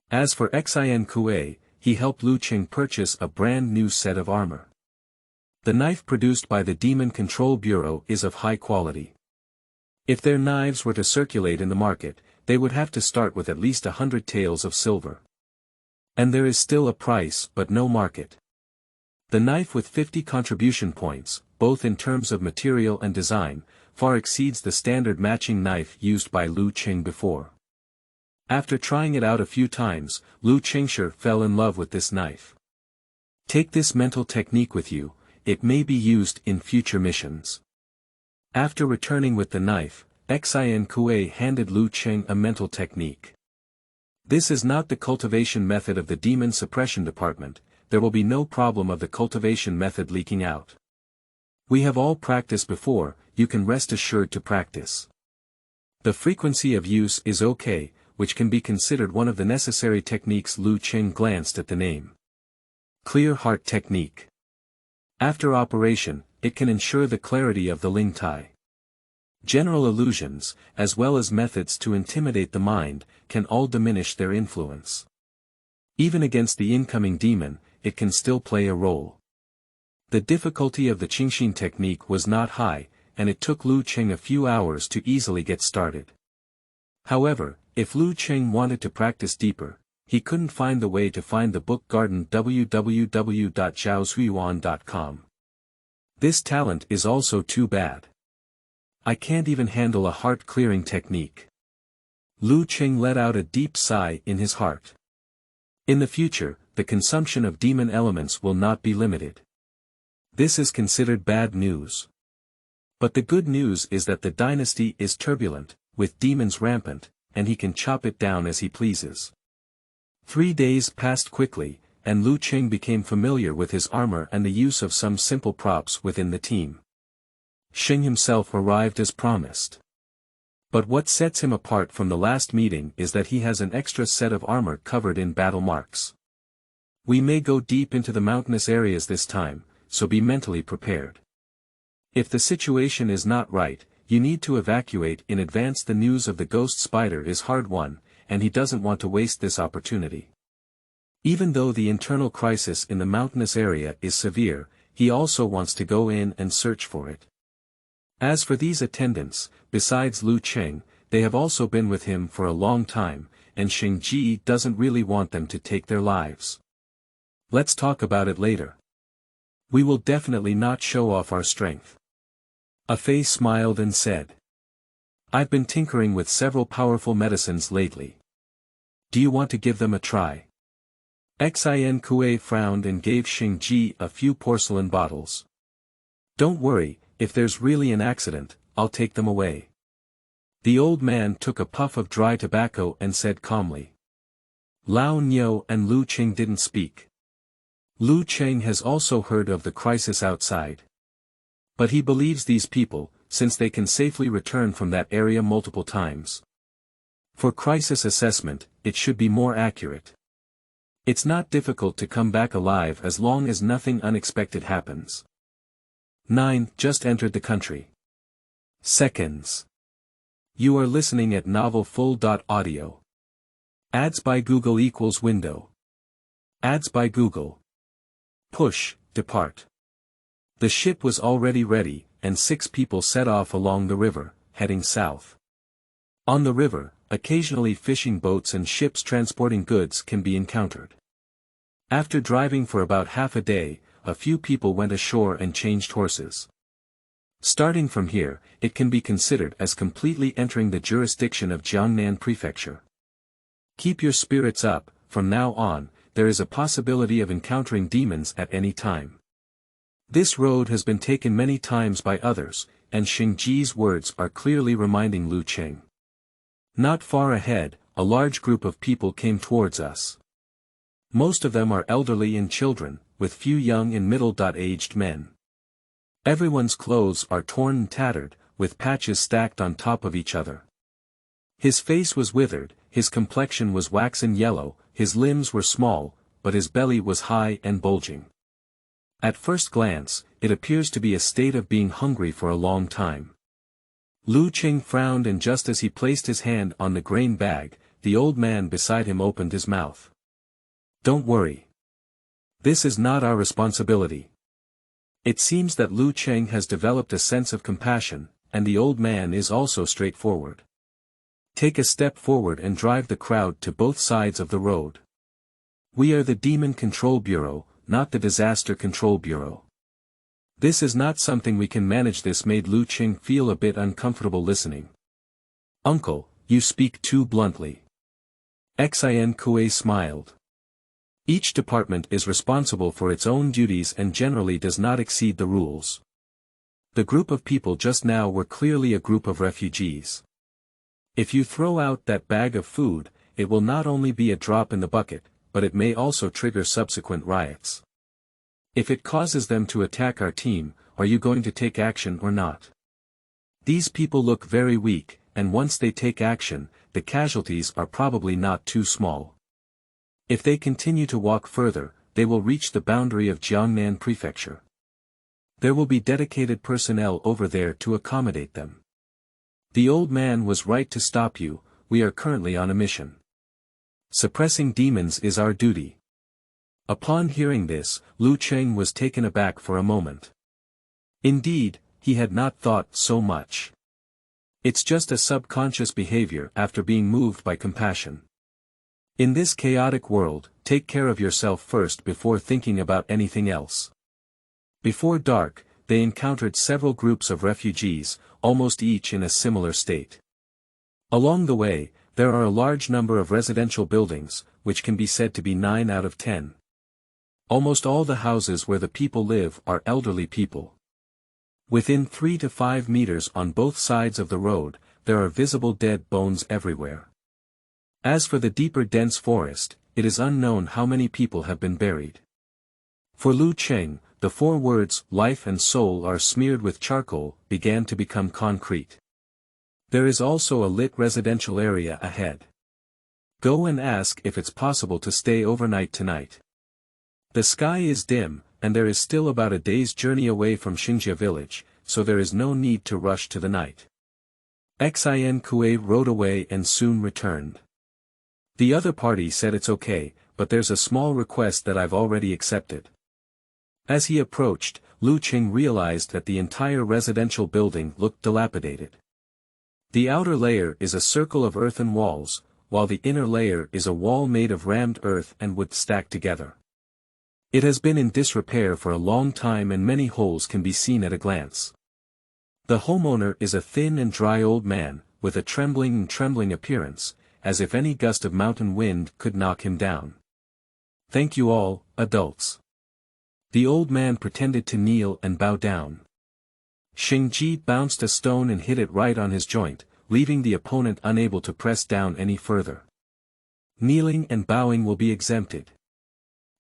As for Xin Kuei, he helped Lu Qing purchase a brand new set of armor. The knife produced by the Demon Control Bureau is of high quality. If their knives were to circulate in the market, they would have to start with at least 100 taels of silver. And there is still a price but no market. The knife with 50 contribution points, both in terms of material and design, far exceeds the standard matching knife used by Lu Qing before. After trying it out a few times, Lu Qingshi fell in love with this knife. Take this mental technique with you, it may be used in future missions. After returning with the knife, Xin Kuei handed Lu Qing a mental technique. This is not the cultivation method of the Demon Suppression Department, there will be no problem of the cultivation method leaking out. We have all practiced before, you can rest assured to practice. The frequency of use is okay, which can be considered one of the necessary techniques. Lu Qing glanced at the name. Clear Heart Technique. After operation, it can ensure the clarity of the Ling Tai. General illusions, as well as methods to intimidate the mind, can all diminish their influence. Even against the incoming demon, it can still play a role. The difficulty of the Qingxin technique was not high, and it took Lu Qing a few hours to easily get started. However, if Lu Qing wanted to practice deeper, he couldn't find the way to find the book garden www.zhaozuiyuan.com. This talent is also too bad. I can't even handle a heart-clearing technique. Lu Qing let out a deep sigh in his heart. In the future, the consumption of demon elements will not be limited. This is considered bad news. But the good news is that the dynasty is turbulent, with demons rampant, and he can chop it down as he pleases. 3 days passed quickly, and Lu Qing became familiar with his armor and the use of some simple props within the team. Xing himself arrived as promised. But what sets him apart from the last meeting is that he has an extra set of armor covered in battle marks. We may go deep into the mountainous areas this time, so be mentally prepared. If the situation is not right, you need to evacuate in advance. The news of the ghost spider is hard won, and he doesn't want to waste this opportunity. Even though the internal crisis in the mountainous area is severe, he also wants to go in and search for it. As for these attendants, besides Lu Qing, they have also been with him for a long time, and Xingji doesn't really want them to take their lives. Let's talk about it later. We will definitely not show off our strength. Fei smiled and said. I've been tinkering with several powerful medicines lately. Do you want to give them a try? Xin Kuei frowned and gave Xingji a few porcelain bottles. Don't worry, if there's really an accident, I'll take them away. The old man took a puff of dry tobacco and said calmly. Lao Niu and Lu Qing didn't speak. Lu Qing has also heard of the crisis outside. But he believes these people, since they can safely return from that area multiple times. For crisis assessment, it should be more accurate. It's not difficult to come back alive as long as nothing unexpected happens. 9. Just entered the country. Seconds. You are listening at novelfull.audio. Ads by Google equals window. Ads by Google. Push, depart. The ship was already ready, and 6 people set off along the river, heading south. On the river, occasionally fishing boats and ships transporting goods can be encountered. After driving for about half a day, a few people went ashore and changed horses. Starting from here, it can be considered as completely entering the jurisdiction of Jiangnan Prefecture. Keep your spirits up, from now on, there is a possibility of encountering demons at any time. This road has been taken many times by others, and Xingji's words are clearly reminding Lu Qing. Not far ahead, a large group of people came towards us. Most of them are elderly and children, with few young and middle-aged men. Everyone's clothes are torn and tattered, with patches stacked on top of each other. His face was withered, his complexion was waxen yellow, his limbs were small, but his belly was high and bulging. At first glance, it appears to be a state of being hungry for a long time. Lu Qing frowned, and just as he placed his hand on the grain bag, the old man beside him opened his mouth. Don't worry. This is not our responsibility. It seems that Lu Qing has developed a sense of compassion, and the old man is also straightforward. Take a step forward and drive the crowd to both sides of the road. We are the Demon Control Bureau, not the Disaster Control Bureau. This is not something we can manage. This made Lu Qing feel a bit uncomfortable listening. Uncle, you speak too bluntly. Xin Kuei smiled. Each department is responsible for its own duties and generally does not exceed the rules. The group of people just now were clearly a group of refugees. If you throw out that bag of food, it will not only be a drop in the bucket, but it may also trigger subsequent riots. If it causes them to attack our team, are you going to take action or not? These people look very weak, and once they take action, the casualties are probably not too small. If they continue to walk further, they will reach the boundary of Jiangnan Prefecture. There will be dedicated personnel over there to accommodate them. The old man was right to stop you. We are currently on a mission. Suppressing demons is our duty. Upon hearing this, Lu Qing was taken aback for a moment. Indeed, he had not thought so much. It's just a subconscious behavior after being moved by compassion. In this chaotic world, take care of yourself first before thinking about anything else. Before dark, they encountered several groups of refugees, almost each in a similar state. Along the way, there are a large number of residential buildings, which can be said to be 9 out of 10. Almost all the houses where the people live are elderly people. Within 3 to 5 meters on both sides of the road, there are visible dead bones everywhere. As for the deeper dense forest, it is unknown how many people have been buried. For Lu Qing, the 4 words, life and soul are smeared with charcoal, began to become concrete. There is also a lit residential area ahead. Go and ask if it's possible to stay overnight tonight. The sky is dim, and there is still about a day's journey away from Xinjia village, so there is no need to rush to the night. Xin Kuei rode away and soon returned. The other party said it's okay, but there's a small request that I've already accepted. As he approached, Lu Qing realized that the entire residential building looked dilapidated. The outer layer is a circle of earthen walls, while the inner layer is a wall made of rammed earth and wood stacked together. It has been in disrepair for a long time and many holes can be seen at a glance. The homeowner is a thin and dry old man, with a trembling appearance, as if any gust of mountain wind could knock him down. Thank you all, adults. The old man pretended to kneel and bow down. Xingji bounced a stone and hit it right on his joint, leaving the opponent unable to press down any further. Kneeling and bowing will be exempted.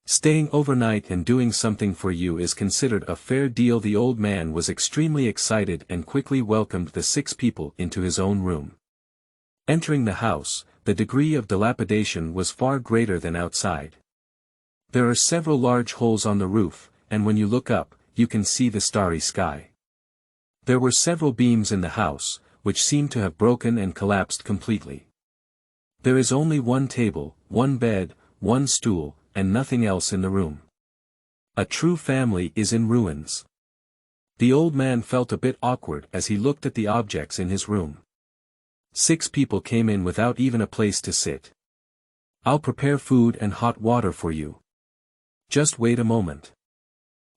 Staying overnight and doing something for you is considered a fair deal. The old man was extremely excited and quickly welcomed the 6 people into his own room. Entering the house, the degree of dilapidation was far greater than outside. There are several large holes on the roof, and when you look up, you can see the starry sky. There were several beams in the house, which seemed to have broken and collapsed completely. There is only one table, one bed, one stool, and nothing else in the room. A true family is in ruins. The old man felt a bit awkward as he looked at the objects in his room. 6 people came in without even a place to sit. I'll prepare food and hot water for you. Just wait a moment.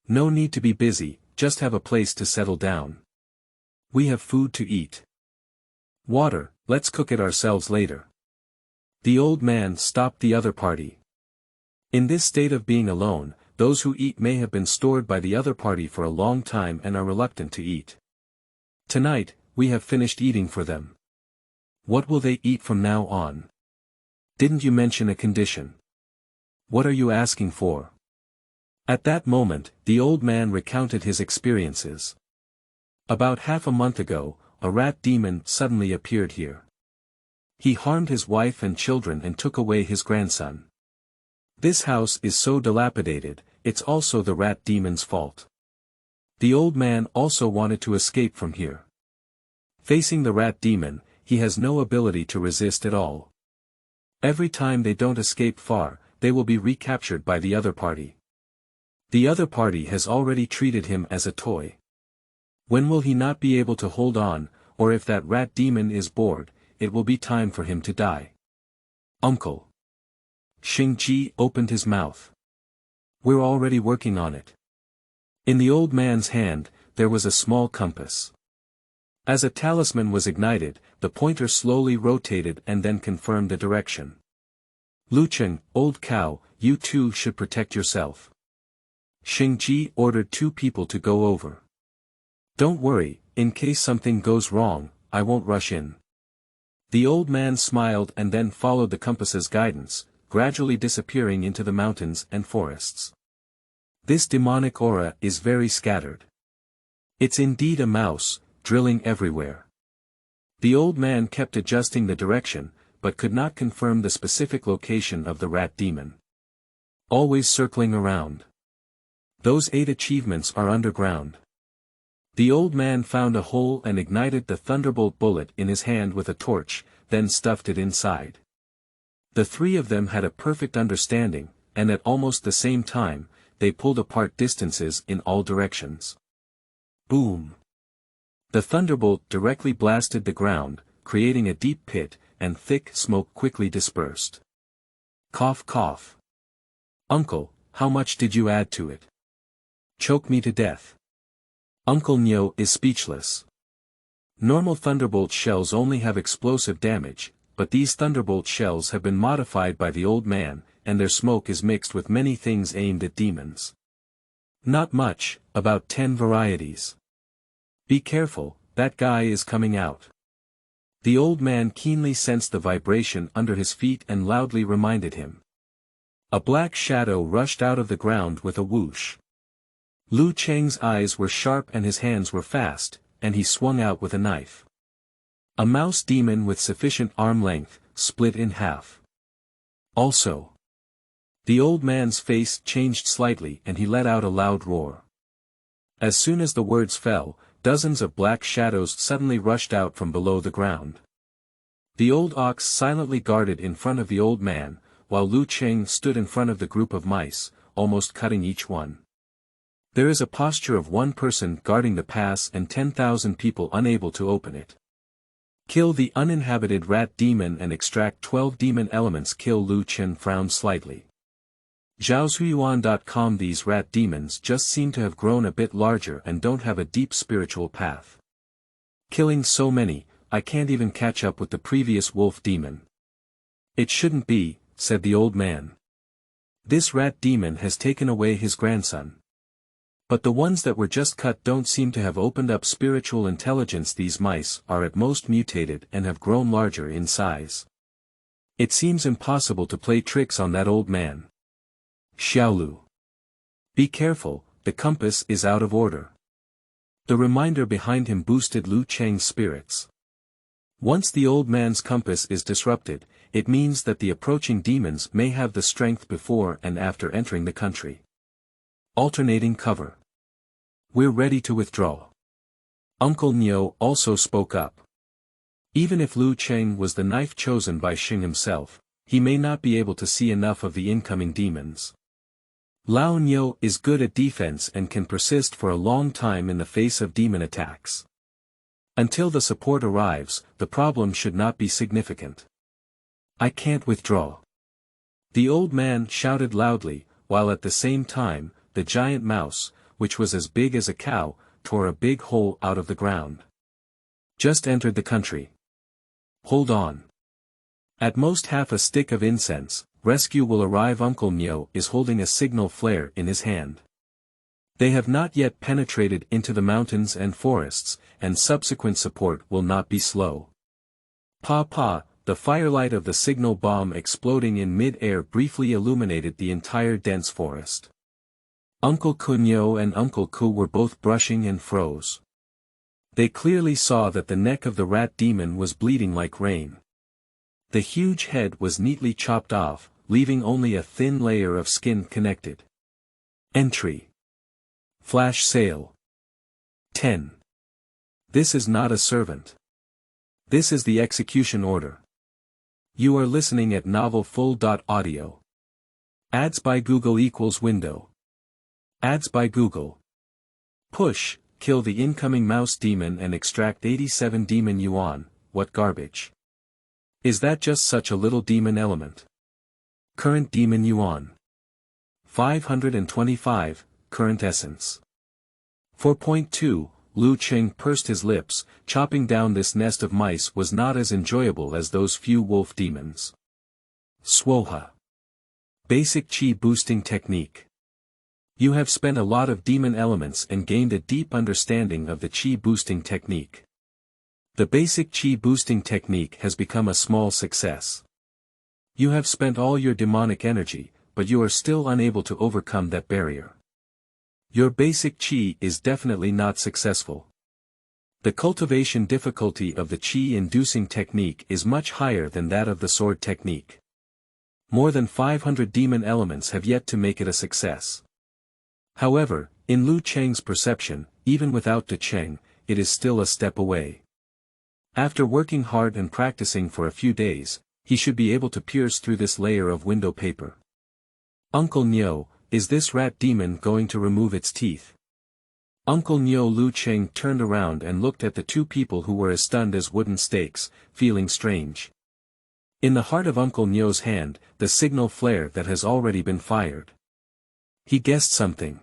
No need to be busy, just have a place to settle down. We have food to eat. Water, let's cook it ourselves later. The old man stopped the other party. In this state of being alone, those who eat may have been stored by the other party for a long time and are reluctant to eat. Tonight, we have finished eating for them. What will they eat from now on? Didn't you mention a condition? What are you asking for? At that moment, the old man recounted his experiences. About half a month ago, a rat demon suddenly appeared here. He harmed his wife and children and took away his grandson. This house is so dilapidated, it's also the rat demon's fault. The old man also wanted to escape from here. Facing the rat demon, he has no ability to resist at all. Every time they don't escape far, they will be recaptured by the other party. The other party has already treated him as a toy. When will he not be able to hold on, or if that rat demon is bored, it will be time for him to die. Uncle. Xingji opened his mouth. We're already working on it. In the old man's hand, there was a small compass. As a talisman was ignited, the pointer slowly rotated and then confirmed the direction. Lucheng, old cow, you too should protect yourself. Xingji ordered 2 people to go over. Don't worry, in case something goes wrong, I won't rush in. The old man smiled and then followed the compass's guidance, gradually disappearing into the mountains and forests. This demonic aura is very scattered. It's indeed a mouse, drilling everywhere. The old man kept adjusting the direction, but could not confirm the specific location of the rat demon. Always circling around. Those 8 achievements are underground. The old man found a hole and ignited the thunderbolt bullet in his hand with a torch, then stuffed it inside. The 3 of them had a perfect understanding, and at almost the same time, they pulled apart distances in all directions. Boom! The thunderbolt directly blasted the ground, creating a deep pit, and thick smoke quickly dispersed. Cough cough. Uncle, how much did you add to it? Choke me to death. Uncle Nyo is speechless. Normal thunderbolt shells only have explosive damage, but these thunderbolt shells have been modified by the old man, and their smoke is mixed with many things aimed at demons. Not much, about 10 varieties. Be careful, that guy is coming out. The old man keenly sensed the vibration under his feet and loudly reminded him. A black shadow rushed out of the ground with a whoosh. Lu Cheng's eyes were sharp and his hands were fast, and he swung out with a knife. A mouse demon with sufficient arm length, split in half. Also. The old man's face changed slightly and he let out a loud roar. As soon as the words fell, dozens of black shadows suddenly rushed out from below the ground. The old ox silently guarded in front of the old man, while Lu Cheng stood in front of the group of mice, almost cutting each one. There is a posture of one person guarding the pass and 10,000 people unable to open it. Kill the uninhabited rat demon and extract 12 demon elements. Kill. Lu Chen frowned slightly. Zhaozuiyuan.com. These rat demons just seem to have grown a bit larger and don't have a deep spiritual path. Killing so many, I can't even catch up with the previous wolf demon. It shouldn't be, said the old man. This rat demon has taken away his grandson. But the ones that were just cut don't seem to have opened up spiritual intelligence. These mice are at most mutated and have grown larger in size. It seems impossible to play tricks on that old man. Xiaolu. Be careful, the compass is out of order. The reminder behind him boosted Lu Cheng's spirits. Once the old man's compass is disrupted, it means that the approaching demons may have the strength before and after entering the country. Alternating cover. We're ready to withdraw. Uncle Niu also spoke up. Even if Lu Cheng was the knife chosen by Xing himself, he may not be able to see enough of the incoming demons. Lao Niu is good at defense and can persist for a long time in the face of demon attacks. Until the support arrives, the problem should not be significant. I can't withdraw. The old man shouted loudly, while at the same time, the giant mouse, which was as big as a cow, tore a big hole out of the ground. Just entered the country. Hold on. At most half a stick of incense, rescue will arrive. Uncle Niu is holding a signal flare in his hand. They have not yet penetrated into the mountains and forests, and subsequent support will not be slow. Pa, the firelight of the signal bomb exploding in mid-air briefly illuminated the entire dense forest. Uncle Kunio and Uncle Ku were both brushing and froze. They clearly saw that the neck of the rat demon was bleeding like rain. The huge head was neatly chopped off, leaving only a thin layer of skin connected. Entry. Flash sale. 10. This is not a servant. This is the execution order. You are listening at novelfull.audio. Ads by Google equals window. Ads by Google. Push, kill the incoming mouse demon and extract 87 demon yuan. What garbage. Is that just such a little demon element? Current demon yuan. 525, current essence. 4.2, Lu Cheng pursed his lips. Chopping down this nest of mice was not as enjoyable as those few wolf demons. Swoha. Basic Qi boosting technique. You have spent a lot of demon elements and gained a deep understanding of the Qi boosting technique. The basic Qi boosting technique has become a small success. You have spent all your demonic energy, but you are still unable to overcome that barrier. Your basic Qi is definitely not successful. The cultivation difficulty of the Qi-inducing technique is much higher than that of the sword technique. More than 500 demon elements have yet to make it a success. However, in Lu Cheng's perception, even without De Cheng, it is still a step away. After working hard and practicing for a few days, he should be able to pierce through this layer of window paper. Uncle Niu, is this rat demon going to remove its teeth? Uncle Niu. Lu Cheng turned around and looked at the two people who were as stunned as wooden stakes, feeling strange. In the heart of Uncle Niu's hand, the signal flare that has already been fired. He guessed something.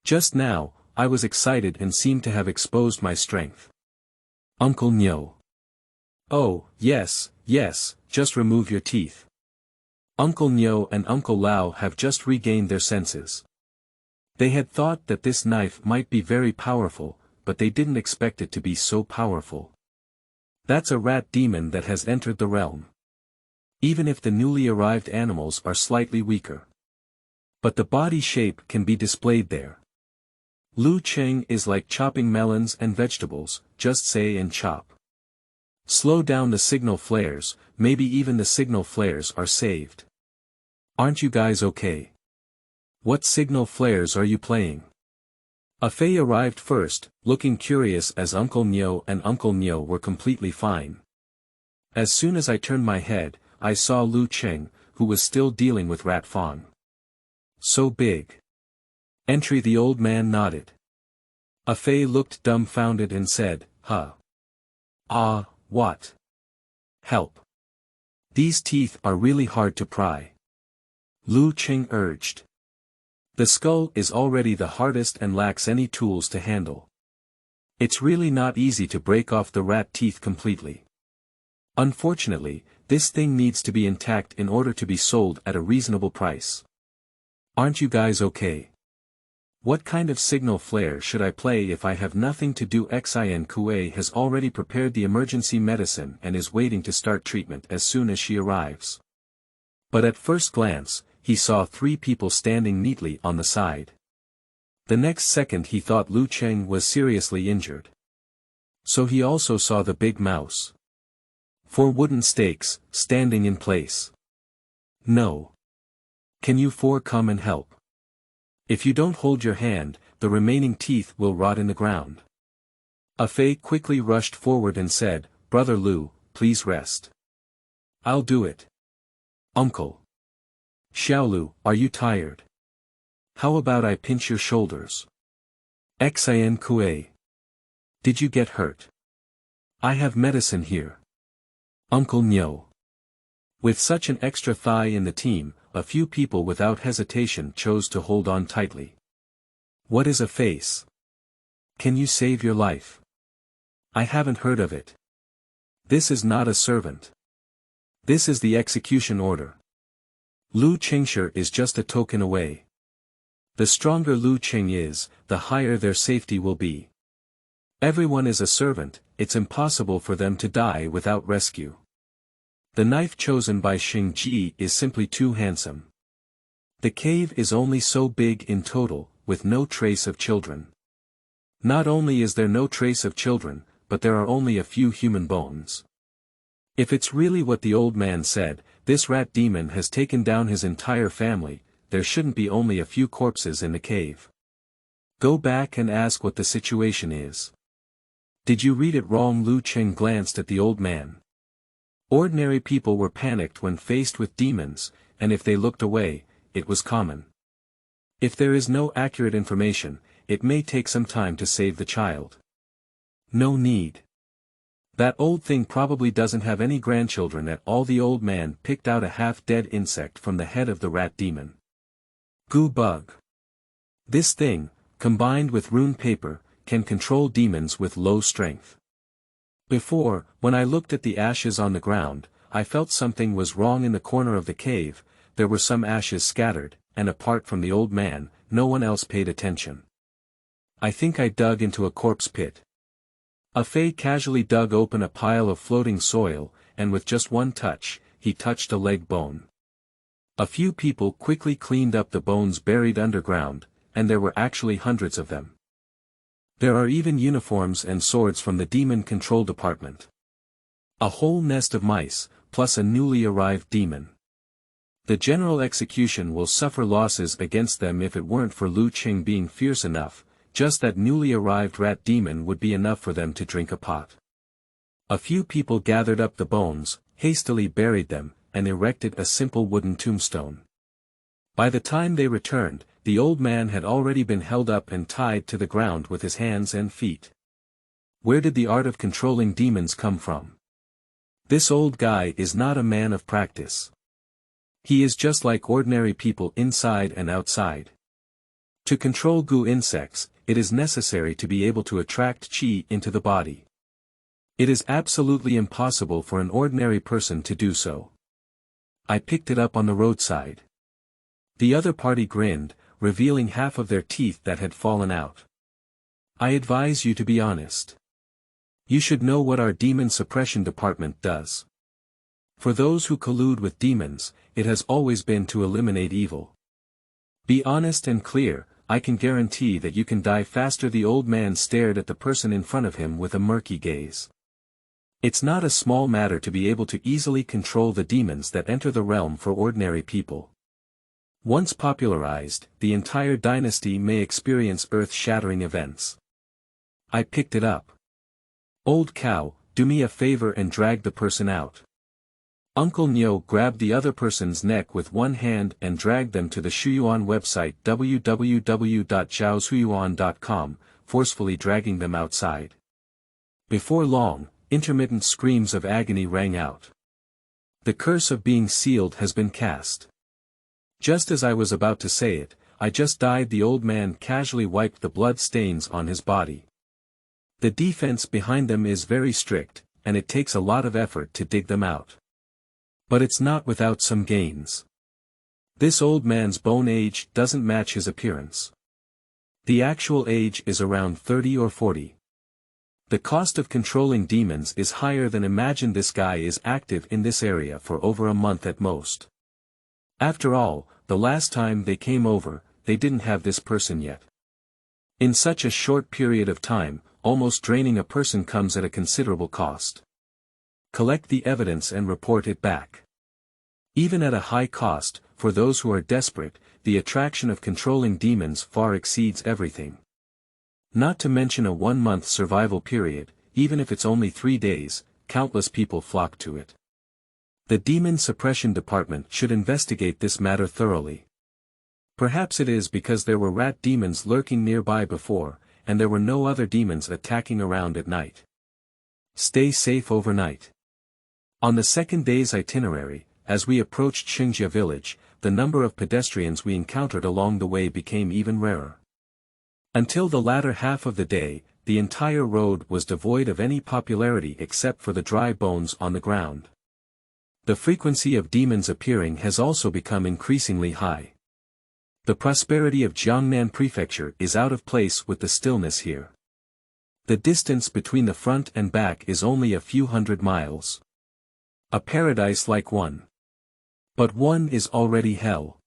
Just now, I was excited and seemed to have exposed my strength. Uncle Niu. Oh, yes, just remove your teeth. Uncle Niu and Uncle Lao have just regained their senses. They had thought that this knife might be very powerful, but they didn't expect it to be so powerful. That's a rat demon that has entered the realm. Even if the newly arrived animals are slightly weaker. But the body shape can be displayed there. Lu Cheng is like chopping melons and vegetables, just say and chop. Slow down the signal flares, maybe even the signal flares are saved. Aren't you guys okay? What signal flares are you playing? A Fei arrived first, looking curious as Uncle Niu and Uncle Niu were completely fine. As soon as I turned my head, I saw Lu Cheng, who was still dealing with Rat Fong. So big. Entry. The old man nodded. A Fei looked dumbfounded and said, huh. Ah, what? Help. These teeth are really hard to pry. Lu Cheng urged. The skull is already the hardest and lacks any tools to handle. It's really not easy to break off the rat teeth completely. Unfortunately, this thing needs to be intact in order to be sold at a reasonable price. Aren't you guys okay? What kind of signal flare should I play if I have nothing to do? Xin Kue has already prepared the emergency medicine and is waiting to start treatment as soon as she arrives. But at first glance, he saw 3 people standing neatly on the side. The next second he thought Lu Cheng was seriously injured. So he also saw the big mouse. 4 wooden stakes, standing in place. No. Can you 4 come and help? If you don't hold your hand, the remaining teeth will rot in the ground. A Fei quickly rushed forward and said, Brother Lu, please rest. I'll do it. Uncle. Xiaolu, are you tired? How about I pinch your shoulders? Xin Kue. Did you get hurt? I have medicine here. Uncle Nyo. With such an extra thigh in the team, a few people without hesitation chose to hold on tightly. What is a face? Can you save your life? I haven't heard of it. This is not a servant. This is the execution order. Lu Chengshi is just a token away. The stronger Lu Cheng is, the higher their safety will be. Everyone is a servant, it's impossible for them to die without rescue. The knife chosen by Xing Ji is simply too handsome. The cave is only so big in total, with no trace of children. Not only is there no trace of children, but there are only a few human bones. If it's really what the old man said, this rat demon has taken down his entire family, there shouldn't be only a few corpses in the cave. Go back and ask what the situation is. Did you read it wrong? Lu Cheng glanced at the old man. Ordinary people were panicked when faced with demons, and if they looked away, it was common. If there is no accurate information, it may take some time to save the child. No need. That old thing probably doesn't have any grandchildren at all. The old man picked out a half-dead insect from the head of the rat demon. Goo bug. This thing, combined with rune paper, can control demons with low strength. Before, when I looked at the ashes on the ground, I felt something was wrong in the corner of the cave. There were some ashes scattered, and apart from the old man, no one else paid attention. I think I dug into a corpse pit. A Fei casually dug open a pile of floating soil, and with just one touch, he touched a leg bone. A few people quickly cleaned up the bones buried underground, and there were actually hundreds of them. There are even uniforms and swords from the demon control department. A whole nest of mice, plus a newly arrived demon. The general execution will suffer losses against them if it weren't for Lu Cheng being fierce enough. Just that newly arrived rat demon would be enough for them to drink a pot. A few people gathered up the bones, hastily buried them, and erected a simple wooden tombstone. By the time they returned, the old man had already been held up and tied to the ground with his hands and feet. Where did the art of controlling demons come from? This old guy is not a man of practice. He is just like ordinary people inside and outside. To control goo insects, it is necessary to be able to attract qi into the body. It is absolutely impossible for an ordinary person to do so. I picked it up on the roadside. The other party grinned, revealing half of their teeth that had fallen out. I advise you to be honest. You should know what our demon suppression department does. For those who collude with demons, it has always been to eliminate evil. Be honest and clear, I can guarantee that you can die faster. The old man stared at the person in front of him with a murky gaze. It's not a small matter to be able to easily control the demons that enter the realm for ordinary people. Once popularized, the entire dynasty may experience earth-shattering events. I picked it up. Old cow, do me a favor and drag the person out. Uncle Nyo grabbed the other person's neck with one hand and dragged them to the Shuyuan website www.zhaoshuyuan.com, forcefully dragging them outside. Before long, intermittent screams of agony rang out. The curse of being sealed has been cast. Just as I was about to say it, I just died. The old man casually wiped the blood stains on his body. The defense behind them is very strict, and it takes a lot of effort to dig them out. But it's not without some gains. This old man's bone age doesn't match his appearance. The actual age is around 30 or 40. The cost of controlling demons is higher than imagine. This guy is active in this area for over a month at most. After all, the last time they came over, they didn't have this person yet. In such a short period of time, almost draining a person comes at a considerable cost. Collect the evidence and report it back. Even at a high cost, for those who are desperate, the attraction of controlling demons far exceeds everything. Not to mention a 1-month survival period, even if it's only 3 days, countless people flock to it. The Demon Suppression Department should investigate this matter thoroughly. Perhaps it is because there were rat demons lurking nearby before, and there were no other demons attacking around at night. Stay safe overnight. On the second day's itinerary, as we approached Xingjia village, the number of pedestrians we encountered along the way became even rarer. Until the latter half of the day, the entire road was devoid of any popularity except for the dry bones on the ground. The frequency of demons appearing has also become increasingly high. The prosperity of Jiangnan Prefecture is out of place with the stillness here. The distance between the front and back is only a few hundred miles. A paradise like one. But one is already hell.